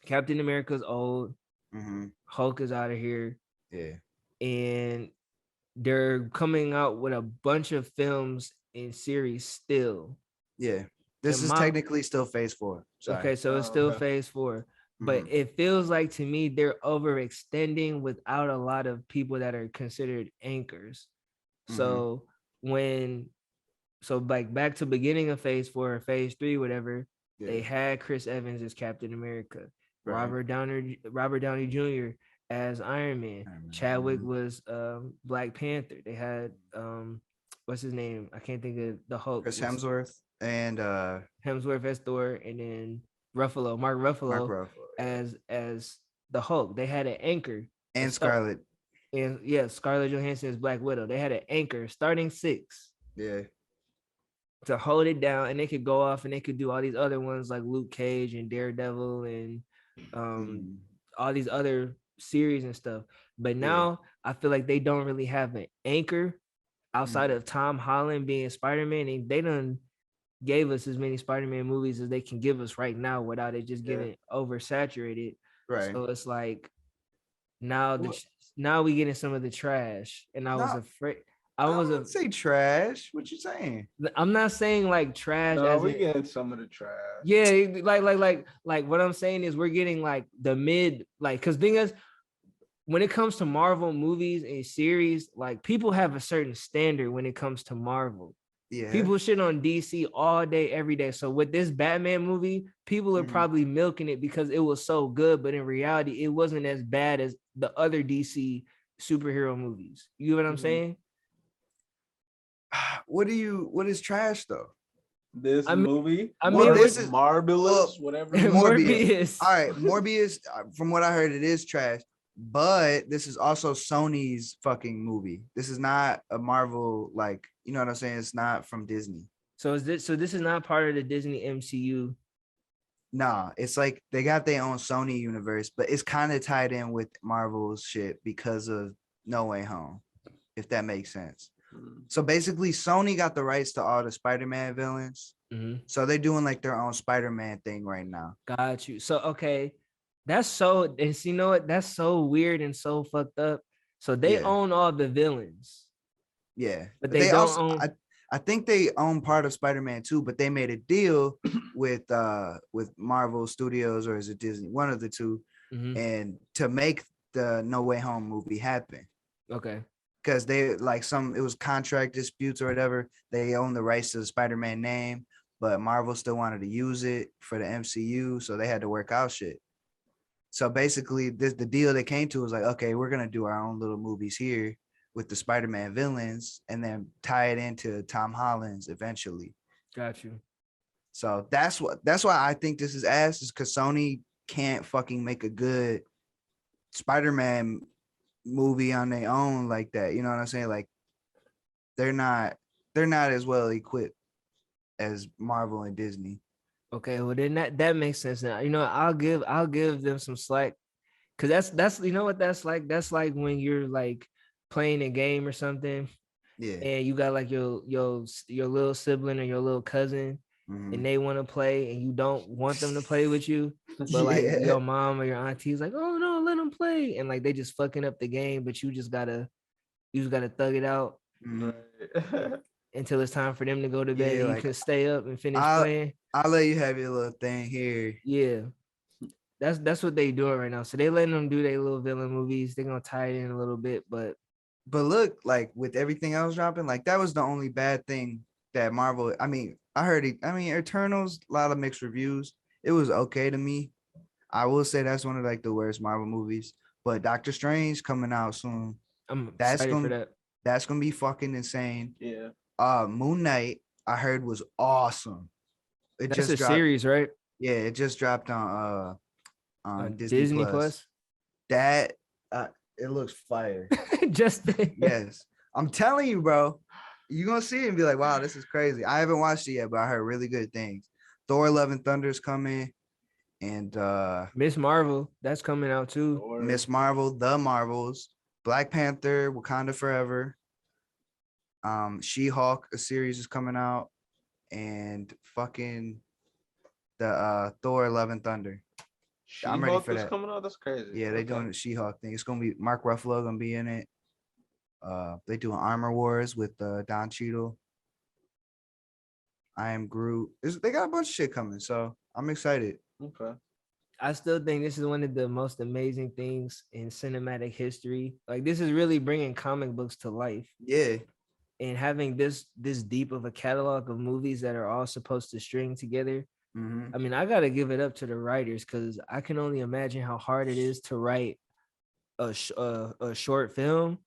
Captain America's old. Mm-hmm. Hulk is out of here. Yeah. And they're coming out with a bunch of films and series still. Yeah. This is technically still phase 4. Sorry. Okay, so it's still phase 4. But it feels like to me they're overextending without a lot of people that are considered anchors. So like back to beginning of phase 4 or phase 3, whatever, they had Chris Evans as Captain America, Robert Downey Jr. as Iron Man. Chadwick was Black Panther. They had what's his name? I can't think of the Hulk. Chris Hemsworth and Hemsworth as Thor, and then Mark Ruffalo as the Hulk. They had an anchor and Scarlett. And Scarlett Johansson is Black Widow. They had an anchor starting 6. Yeah. To hold it down, and they could go off and they could do all these other ones like Luke Cage and Daredevil and all these other series and stuff. But now I feel like they don't really have an anchor outside of Tom Holland being Spider-Man, and they done gave us as many Spider-Man movies as they can give us right now without it just getting oversaturated. Right. So it's like now we getting some of the trash, and I was afraid. I wouldn't say trash. What you saying? I'm not saying like trash. No, we getting some of the trash. Yeah, like what I'm saying is we're getting like the mid, like, because thing is, when it comes to Marvel movies and series, like people have a certain standard when it comes to Marvel. Yeah. People shit on DC all day, every day. So with this Batman movie, people are probably milking it because it was so good, but in reality, it wasn't as bad as the other DC superhero movies. You know what I'm saying? What is trash though? This movie? This is Marvelous, whatever. Morbius. All right, Morbius, from what I heard, it is trash. But this is also Sony's fucking movie. This is not a Marvel, like, you know what I'm saying? It's not from Disney. So this is not part of the Disney MCU. Nah, it's like they got their own Sony universe, but it's kind of tied in with Marvel's shit because of No Way Home, if that makes sense. So basically, Sony got the rights to all the Spider-Man villains. So they're doing like their own Spider-Man thing right now. Got you. So okay. That's so, and you know what? That's so weird and so fucked up. So they own all the villains. Yeah. But they don't also own. I think they own part of Spider-Man too, but they made a deal with Marvel Studios, or is it Disney? One of the two, and to make the No Way Home movie happen. Okay. Because they it was contract disputes or whatever. They own the rights to the Spider-Man name, but Marvel still wanted to use it for the MCU, so they had to work out shit. So basically, the deal they came to was like, okay, we're gonna do our own little movies here with the Spider-Man villains, and then tie it into Tom Holland's eventually. Got you. So that's why I think this is ass, is because Sony can't fucking make a good Spider-Man movie on their own like that. You know what I'm saying? Like they're not as well equipped as Marvel and Disney. Okay, well then that makes sense now. You know, I'll give them some slack, because that's you know what that's like. That's like when you're like playing a game or something, and you got like your little sibling or your little cousin, and they want to play, and you don't want them to play with you, but like your mom or your auntie's like, oh no, let them play, and like they just fucking up the game, but you just gotta thug it out. Until it's time for them to go to bed, and you can stay up and finish playing. I'll let you have your little thing here. Yeah, that's what they doing right now. So they letting them do their little villain movies. They're gonna tie it in a little bit, but look, like with everything else dropping, like that was the only bad thing that Marvel. I mean, I heard it. I mean, Eternals, a lot of mixed reviews. It was okay to me. I will say that's one of like the worst Marvel movies. But Doctor Strange coming out soon. I'm That's excited for gonna that. that's gonna be fucking insane. Yeah. Moon Knight, I heard was awesome. It That's just a dropped. series, right? Yeah, it just dropped on On Disney, Disney Plus. Plus. That it looks fire. Just Yes. I'm telling you, bro. You're gonna see it and be like, wow, this is crazy. I haven't watched it yet, but I heard really good things. Thor Love and Thunder's coming, and Miss Marvel, that's coming out too. Or Miss Marvel, The Marvels, Black Panther, Wakanda Forever, She-Hulk, a series is coming out, and fucking the Thor Love and Thunder. I'm ready She-Hulk for is that. coming out. That's crazy. Yeah, they doing the She-Hulk thing. It's gonna be Mark Ruffalo gonna be in it. They doing Armor Wars with Don Cheadle. I Am Groot. They got a bunch of shit coming, so I'm excited. Okay. I still think this is one of the most amazing things in cinematic history. Like this is really bringing comic books to life, Yeah. and having this deep of a catalog of movies that are all supposed to string together. Mm-hmm. I mean, I gotta give it up to the writers because I can only imagine how hard it is to write a short film,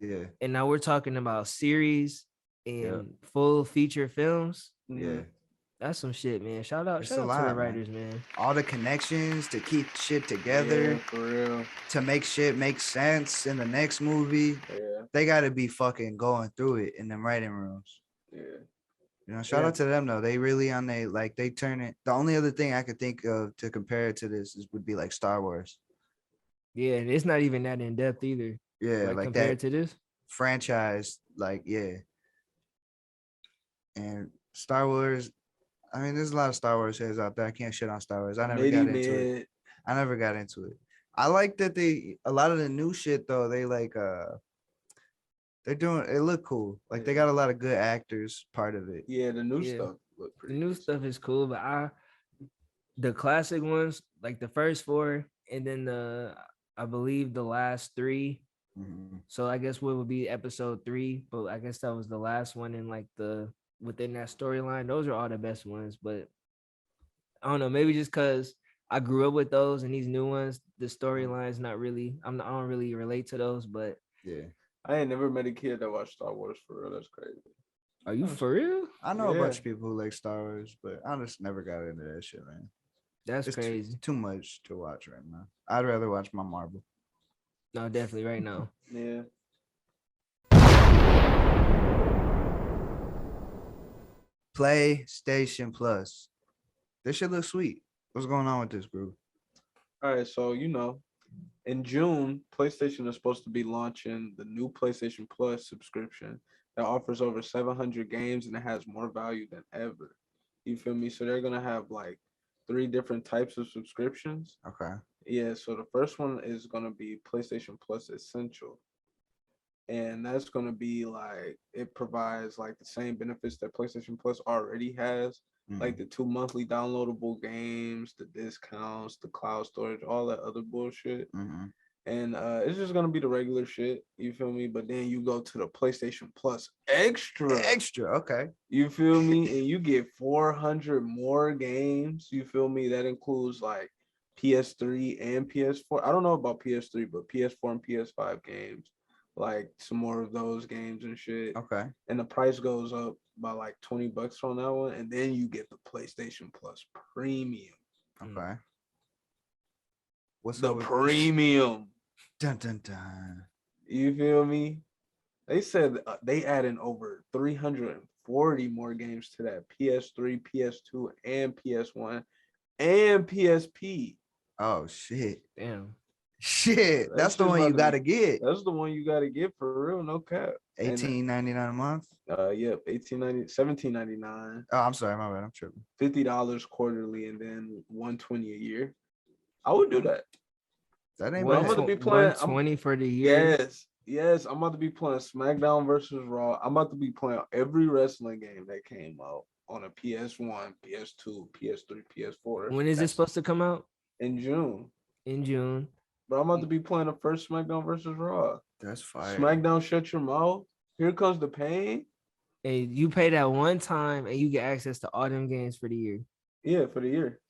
Yeah. and now we're talking about series and Yeah. full feature films. Yeah. That's some shit, man. Shout out It's to a the lot, man. writers, man. All the connections to keep shit together, Yeah, for real. to make shit make sense in the next movie. Yeah. They got to be fucking going through it in them writing rooms. Yeah. You know, shout Yeah. out to them though. They really they turn it. The only other thing I could think of to compare it to this would be like Star Wars. Yeah, and it's not even that in depth either. Yeah, Like like compared that to this. franchise, like yeah. And Star Wars, I mean, there's a lot of Star Wars heads out there. I can't shit on Star Wars. I never got into it. I never got into it. I like that a lot of the new shit though, they like they're doing it look cool. Like they got a lot of good actors part of it. Yeah, the new Yeah. stuff look The pretty. new decent. stuff is cool, but the classic ones, like the first four, and then I believe the last three. Mhm. So I guess what would be episode 3, but I guess that was the last one in like within that storyline. Those are all the best ones, but I don't know, maybe just because I grew up with those and these new ones, the storyline's not really. I don't really relate to those, but Yeah. I ain't never met a kid that watched Star Wars for real. That's crazy. are you for real? I know a bunch Yeah. of people who like Star Wars, but I just never got into that shit, man. That's It's crazy. too much to watch right now. I'd rather watch my Marvel. No, definitely right now. Yeah. PlayStation Plus. This shit looks sweet. What's going on with this group? All right. So, in June, PlayStation is supposed to be launching the new PlayStation Plus subscription that offers over 700 games and it has more value than ever. You feel me? So they're going to have like 3 different types of subscriptions. Okay. Yeah. So the first one is going to be PlayStation Plus Essential. And that's going to be like, it provides like the same benefits that PlayStation Plus already has, like the 2 monthly downloadable games, the discounts, the cloud storage, all that other bullshit. Mm-hmm. And it's just gonna be the regular shit, you feel me? But then you go to the PlayStation Plus Extra. Extra, okay. You feel me? And you get 400 more games. You feel me? That includes like PS3 and PS4. I don't know about PS3, but PS4 and PS5 games, like some more of those games and shit. Okay. And the price goes up by like $20 on that one, and then you get the PlayStation Plus Premium. Okay. What's The up with premium? Dun dun dun. You feel me? They said they adding over 340 more games to that PS3, PS2, and PS1, and PSP. Oh shit. Damn. Shit. That's the just one about you to gotta be- get. That's the one you gotta get for real, no cap. And, $18.99 a month. yep, $17.99, Oh, I'm sorry, my bad. I'm tripping. $50 quarterly, and then $120 a year. I would do that. That ain't Well, I'm bad. about to be playing- 120 for the year. Yes, I'm about to be playing SmackDown versus Raw. I'm about to be playing every wrestling game that came out on a PS1, PS2, PS3, PS4. When is it supposed to come out? In June. In June. But I'm about to be playing the first SmackDown versus Raw. That's fire. SmackDown Shut Your Mouth. Here Comes the Pain. And you pay that one time and you get access to all them games for the year. Yeah, for the year.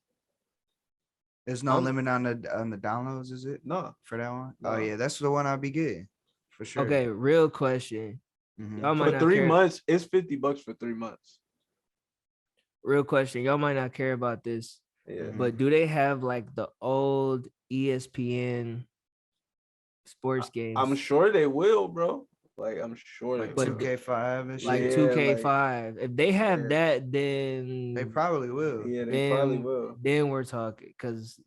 There's no limit on the downloads, is it? No. For that one? No. Oh yeah, that's the one I'll be getting for sure. Okay, real question. Mhm. Y'all might For not 3 care. months, it's $50 for 3 months. Real question. Y'all might not care about this, Yeah. but do they have like the old ESPN sports games? I'm sure they will, bro. Like I'm sure Like they will. 2K5 and like shit. Yeah, 2K5. If they have yeah. that, then They probably will. Yeah, they probably then, will. then we're talking. Cause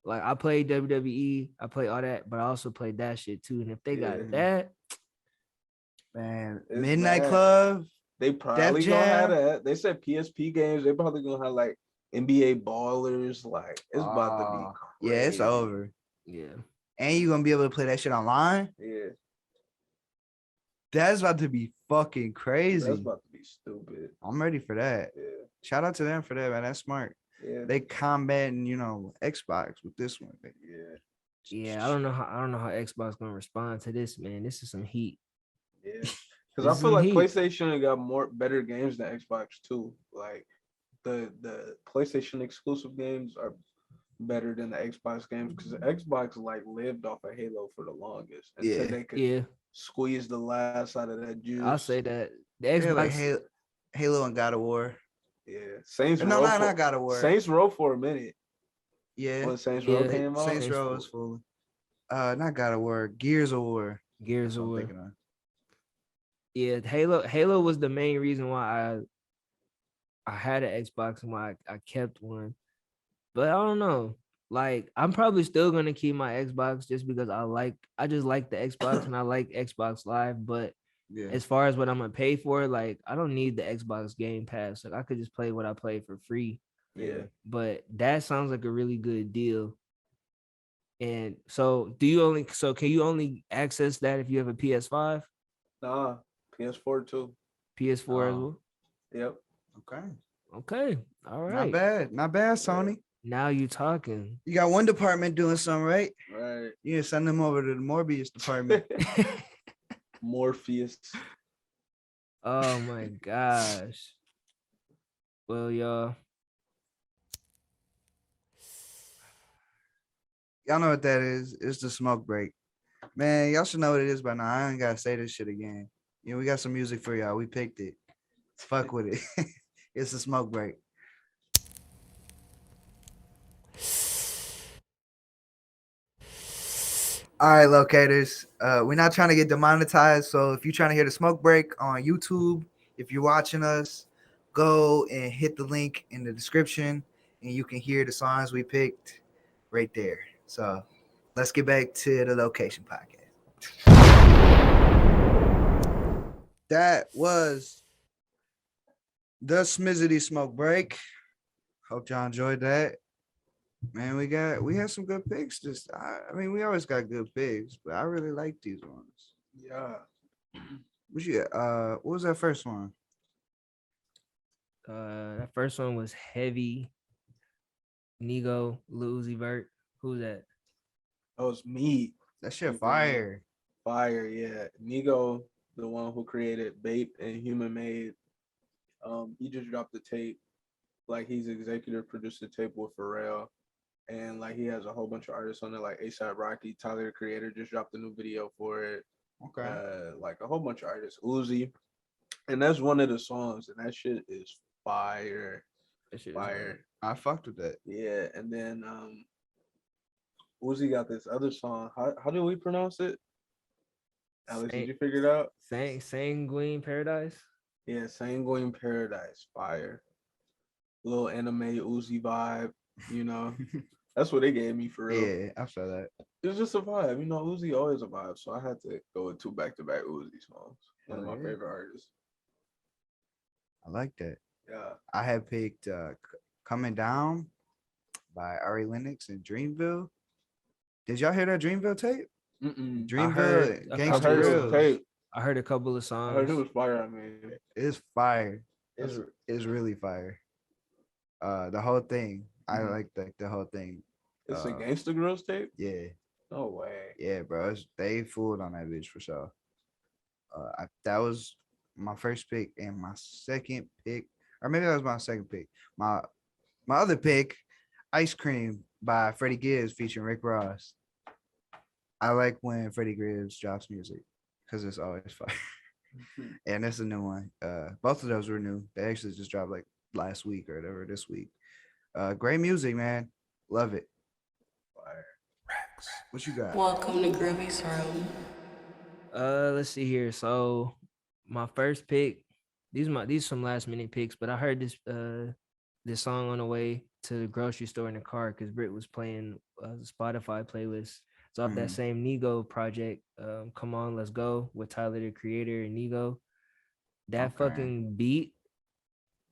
like I played WWE, I play all that, but I also played that shit too. And if they Yeah. got that, Man, It's Midnight mad. Club. They probably Def gonna have Jam. that. They said PSP games. They probably gonna have like NBA ballers. Like it's about to be crazy. Yeah, it's over. yeah. And you gonna be able to play that shit online. Yeah, That's about to be fucking crazy. that's about to be stupid. I'm ready for that. Yeah, Shout out to them for that, man. That's smart. yeah, They combating, Xbox with this one. yeah, Yeah, I don't know how Xbox gonna respond to this, man. This is some heat. yeah. This Because I is feel some like heat. PlayStation got better games than Xbox too. Like the PlayStation exclusive games are better than the Xbox games because the Xbox like lived off of Halo for the longest until Yeah. they could Yeah, squeeze the last out of that juice. I'll say that the Yeah, like Xbox. Halo and God of War. Yeah, Saints No, Row. not God of War. Saints Row for a minute Yeah. when Saints Row Yeah, came out. Saints Row is full. Not God of War. Gears of War. Gears That's of what I'm War. thinking of. Yeah, Halo was the main reason why I had an Xbox and why I kept one. But I don't know. Like I'm probably still gonna keep my Xbox just because I just like the Xbox and I like Xbox Live. But Yeah. as far as what I'm gonna pay for, like I don't need the Xbox Game Pass. Like I could just play what I play for free. Yeah. But that sounds like a really good deal. And so can you only access that if you have a PS5, Nah, PS4 too. PS4 as Oh. well? Yep. Okay. Okay. All right. Not bad. Not bad, Sony. Now you talking. You got one department doing something right. Right. You can send them over to the Morbius department. Morpheus. Oh my gosh. Well, y'all. Y'all know what that is. It's the smoke break. Man, y'all should know what it is by now. I ain't gotta say this shit again. We got some music for y'all. We picked it. Fuck with it. It's a smoke break. All right, locators. We're not trying to get demonetized. So if you're trying to hear the smoke break on YouTube, if you're watching us, go and hit the link in the description and you can hear the songs we picked right there. So let's get back to the location podcast. That was the Smizzity smoke break. Hope y'all enjoyed that. Man, we had some good picks. I mean, we always got good picks, but I really like these ones. Yeah. What was that first one? That first one was Heavy, Nigo, Lil Uzi Vert. Who's that? That was me. That shit fire. Fire, yeah. Nigo, the one who created Bape and Human Made. He just dropped the tape. Like he's executive produced the tape with Pharrell. And like he has a whole bunch of artists on it, like ASAP Rocky, Tyler the Creator just dropped a new video for it. Okay. Like a whole bunch of artists, Uzi, and that's one of the songs, and that shit is fire, That shit is fire. I fucked with that. Yeah, and then Uzi got this other song. How do we pronounce it? Alex, did you figure it out? Sanguine Paradise. Yeah, Sanguine Paradise, fire. Little anime Uzi vibe, you know. That's what they gave me for real. Yeah, I saw that. It's just a vibe. You know, Uzi always a vibe. So I had to go with 2 back-to-back Uzi songs. One of my favorite artists. I like that. Yeah. I had picked Coming Down by Ari Lennox and Dreamville. Did y'all hear that Dreamville tape? Mm-mm. Dreamville I Gangsta heard it was Grills. tape. I heard a couple of I songs. heard it was fire. I mean, It's fire. It's really fire. The whole thing. I Mhm. like the whole thing. it's a Gangsta Girls tape. Yeah. No way. Yeah, bro. They fooled on that bitch for sure. That was my first pick and my second pick, or maybe that was my second pick. My other pick, Ice Cream by Freddie Gibbs featuring Rick Ross. I like when Freddie Gibbs drops music because it's always fire. And that's a new one. Both of those were new. They actually just dropped like last week or whatever this week. Great music, man. Love it. Fire. Rex, what you got? Welcome to Groovy's room. Let's see here. So my first pick, these are some last minute picks, but I heard this song on the way to the grocery store in the car because Britt was playing the Spotify playlist. It's off that same Nego project. Come On, Let's Go with Tyler the Creator and Nego. That fucking beat,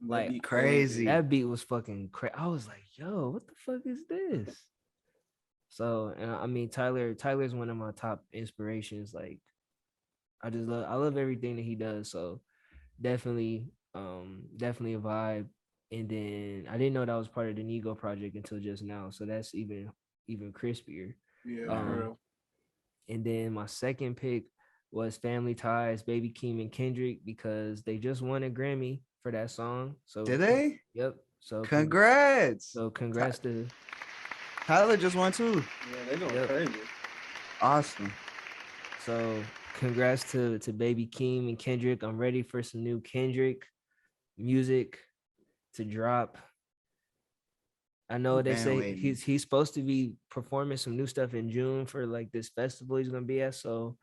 like crazy. That beat was fucking crazy. I was like, yo, what the fuck is this? So, and I mean, Tyler's one of my top inspirations. Like, I love everything that he does. So definitely a vibe. And then I didn't know that was part of the Nego project until just now. So that's even crispier. Yeah, for real. And then my second pick was Family Ties, Baby Keem and Kendrick, because they just won a Grammy for that song. So did they? Yep. So congrats. Congrats to Tyler just won too. Yeah, they going crazy. Awesome. So congrats to Baby Keem and Kendrick. I'm ready for some new Kendrick music to drop. I know they say he's supposed to be performing some new stuff in June for like this festival he's gonna be at. So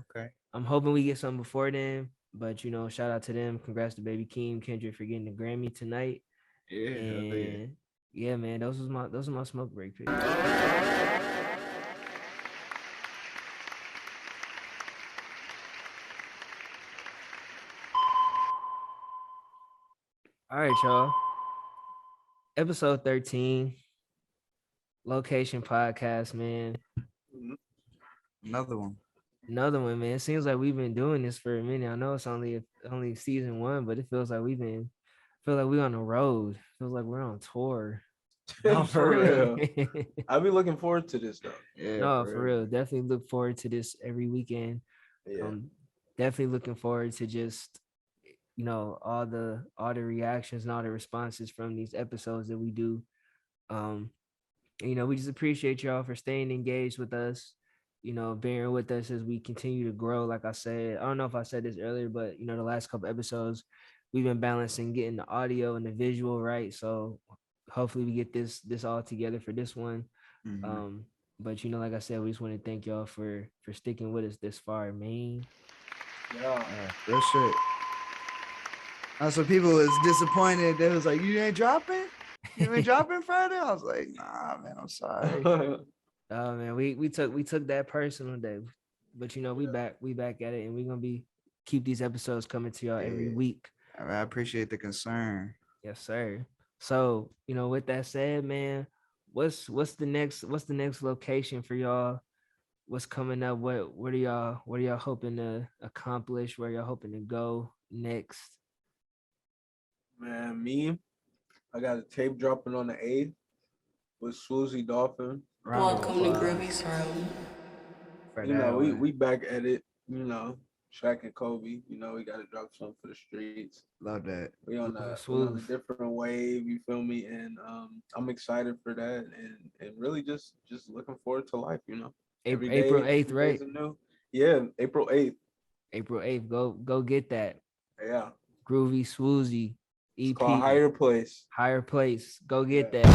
okay, I'm hoping we get something before then. But you know, shout out to them. Congrats to Baby Keem, Kendrick for getting the Grammy tonight. Yeah, and yeah, man, those are my smoke break picks. All right, y'all. Episode 13, Location Podcast, man. Another one, man. It seems like we've been doing this for a minute. I know it's only season 1, but it feels like we're on the road. Feels like we're on tour. No, for real. I'll be looking forward to this though. Yeah, no, for real. Definitely look forward to this every weekend. Yeah. Definitely looking forward to just all the reactions and all the responses from these episodes that we do. We just appreciate y'all for staying engaged with us, bearing with us as we continue to grow. Like I said, I don't know if I said this earlier, but the last couple episodes we've been balancing getting the audio and the visual right. So hopefully we get this all together for this one. But like I said, we just want to thank y'all for sticking with us this far, man. Yeah, real shit. So people was disappointed. They was like, "You ain't dropping? You ain't dropping Friday?" I was like, "Nah, man, I'm sorry." Oh man, we took that personal day, but we back at it, and we're gonna keep these episodes coming to y'all every week. I appreciate the concern. Yes, sir. So with that said, man, what's the next location for y'all? What's coming up? What are y'all hoping to accomplish? Where y'all hoping to go next? Man, I got a tape dropping on the 8th with Swoozy Dolphin. Welcome to Groovy's room. We back at it. Shaq and Kobe. We got to drop something for the streets. Love that. We on a different wave. You feel me? And I'm excited for that, and really just looking forward to life. April 8th, right? Yeah, April 8th. April 8th. Go get that. Yeah. Groovy Swoozy EP. It's called Higher Place. Higher Place. Go get that.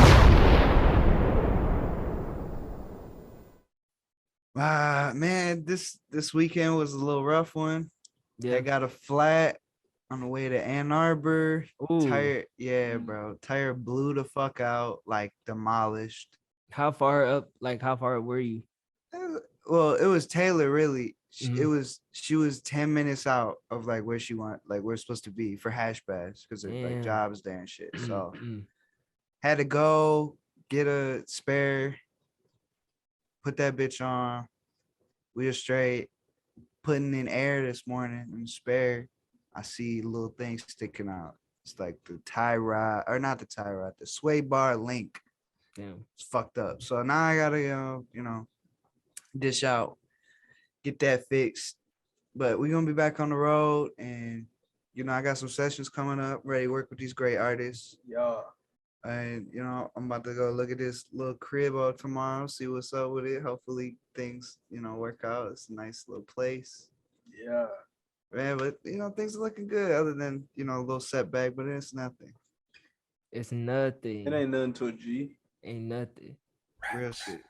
Man, this weekend was a little rough one. Yeah. I got a flat on the way to Ann Arbor. Ooh. Tire, bro. Tire blew the fuck out, like demolished. How far up were you? Well, it was Taylor, really. She was 10 minutes out of like where we're supposed to be for Hash Bash because of like jobs there and shit. So had to go get a spare, put that bitch on. We were straight putting in air this morning in the spare. I see little things sticking out. It's like the tie rod, or not the tie rod, the sway bar link. Damn. It's fucked up. So now I gotta dish out, get that fixed. But we're gonna be back on the road, and I got some sessions coming up. Ready to work with these great artists. Yeah. And I'm about to go look at this little crib out tomorrow, see what's up with it. Hopefully things, work out. It's a nice little place. Yeah. Man, but things are looking good other than, a little setback, but it's nothing. It's nothing. It ain't nothing to a G. Ain't nothing. Real shit.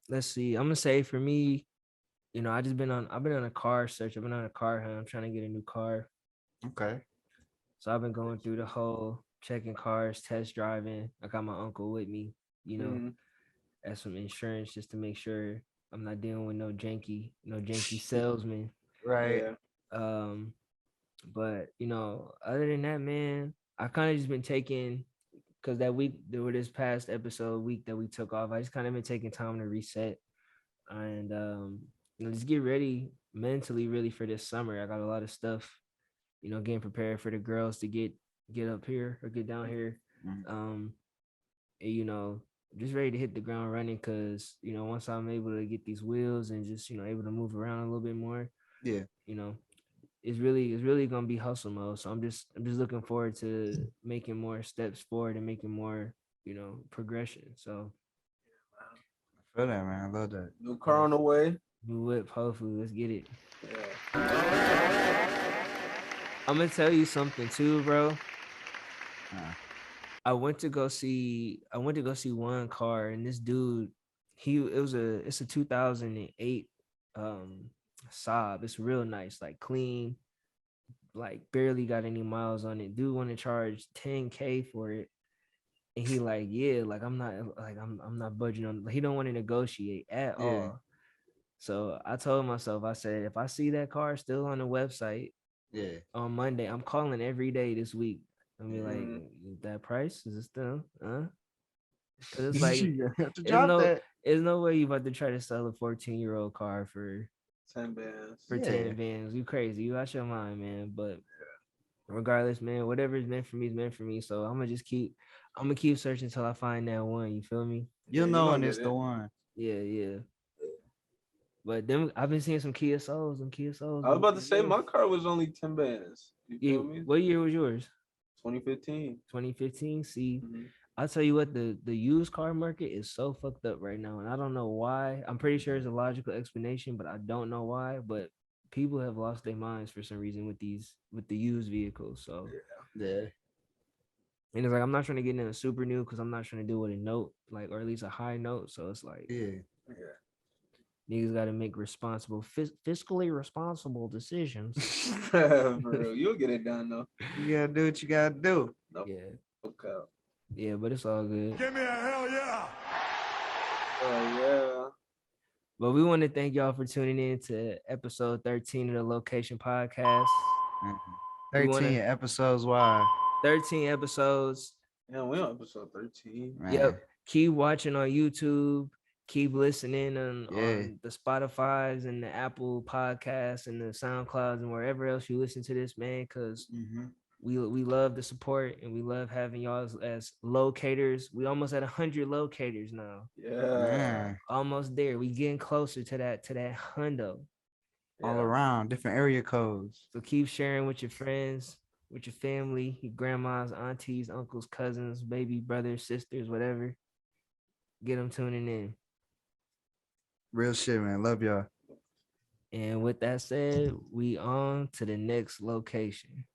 Let's see. I'm gonna say for me, I've been on a car search. I've been on a car hunt. I'm trying to get a new car. Okay. So I've been going through the whole checking cars, test driving. I got my uncle with me, as some insurance just to make sure I'm not dealing with no janky salesman. Right. Yeah. But other than that, man, I kind of just been taking, because that week, this past episode week that we took off, I just kind of been taking time to reset and just get ready mentally really for this summer. I got a lot of stuff, getting prepared for the girls to get up here or get down here. Mhm. And, just ready to hit the ground running because, once I'm able to get these wheels and just, able to move around a little bit more, Yeah. it's really gonna be hustle mode. So I'm just looking forward to making more steps forward and making more, progression. So I feel that, man. I love that. New car on the way. new whip, hopefully, let's get it. Yeah. I'm gonna tell you something too, bro. Uh, I went to go see one car, and this dude, it's a 2008 Saab. It's real nice, like clean, like barely got any miles on it. Dude want to charge 10K for it. And he like, yeah, like I'm not budging on. He don't want to negotiate at Yeah. all. So I told myself, I said, if I see that car still on the website yeah. on Monday, I'm calling every day this week. I mean, like, Mhm. that price is it still? Because it's like, You have to drop that. there's no way you about to try to sell a 14-year-old car for 10 bands. 10 bands. You crazy? You out your mind, man. But regardless, man, whatever is meant for me is meant for me. So I'm gonna keep searching until I find that one. You feel me? You'll you know gonna when get it's the it. one. Yeah. But then I've been seeing some Kia Souls. I was about to say my car was only 10 bands. You Yeah. feel me? What year was yours? 2015. 2015. See, Mhm. I'll tell you what, the used car market is so fucked up right now, and I don't know why. I'm pretty sure it's a logical explanation, but I don't know why. But people have lost their minds for some reason with the used vehicles. So Yeah. and it's like I'm not trying to get in a super new because I'm not trying to do with a note, like, or at least a high note. So it's like Yeah. niggas got to make responsible, fiscally responsible decisions. For real. You'll get it done though. You gotta do what you gotta do. No Yeah, cap. yeah, but it's all good. Give me a hell yeah. Oh yeah. But we want to thank y'all for tuning in to episode 13 of the Location Podcast. Mhm. We 13 wanna- episodes wide. 13 episodes. Yeah, we on episode 13. Man. Yep. Keep watching on YouTube. Keep listening on the Spotify's and the Apple Podcasts and the SoundClouds and wherever else you listen to this, man, because Mhm. we love the support and we love having y'all as locators. We almost at 100 locators now. Yeah. Man. Almost there. We getting closer to that hundo. All around, different area codes. So keep sharing with your friends, with your family, your grandmas, aunties, uncles, cousins, baby brothers, sisters, whatever. Get them tuning in. Real shit, man. Love y'all. And with that said, we on to the next location.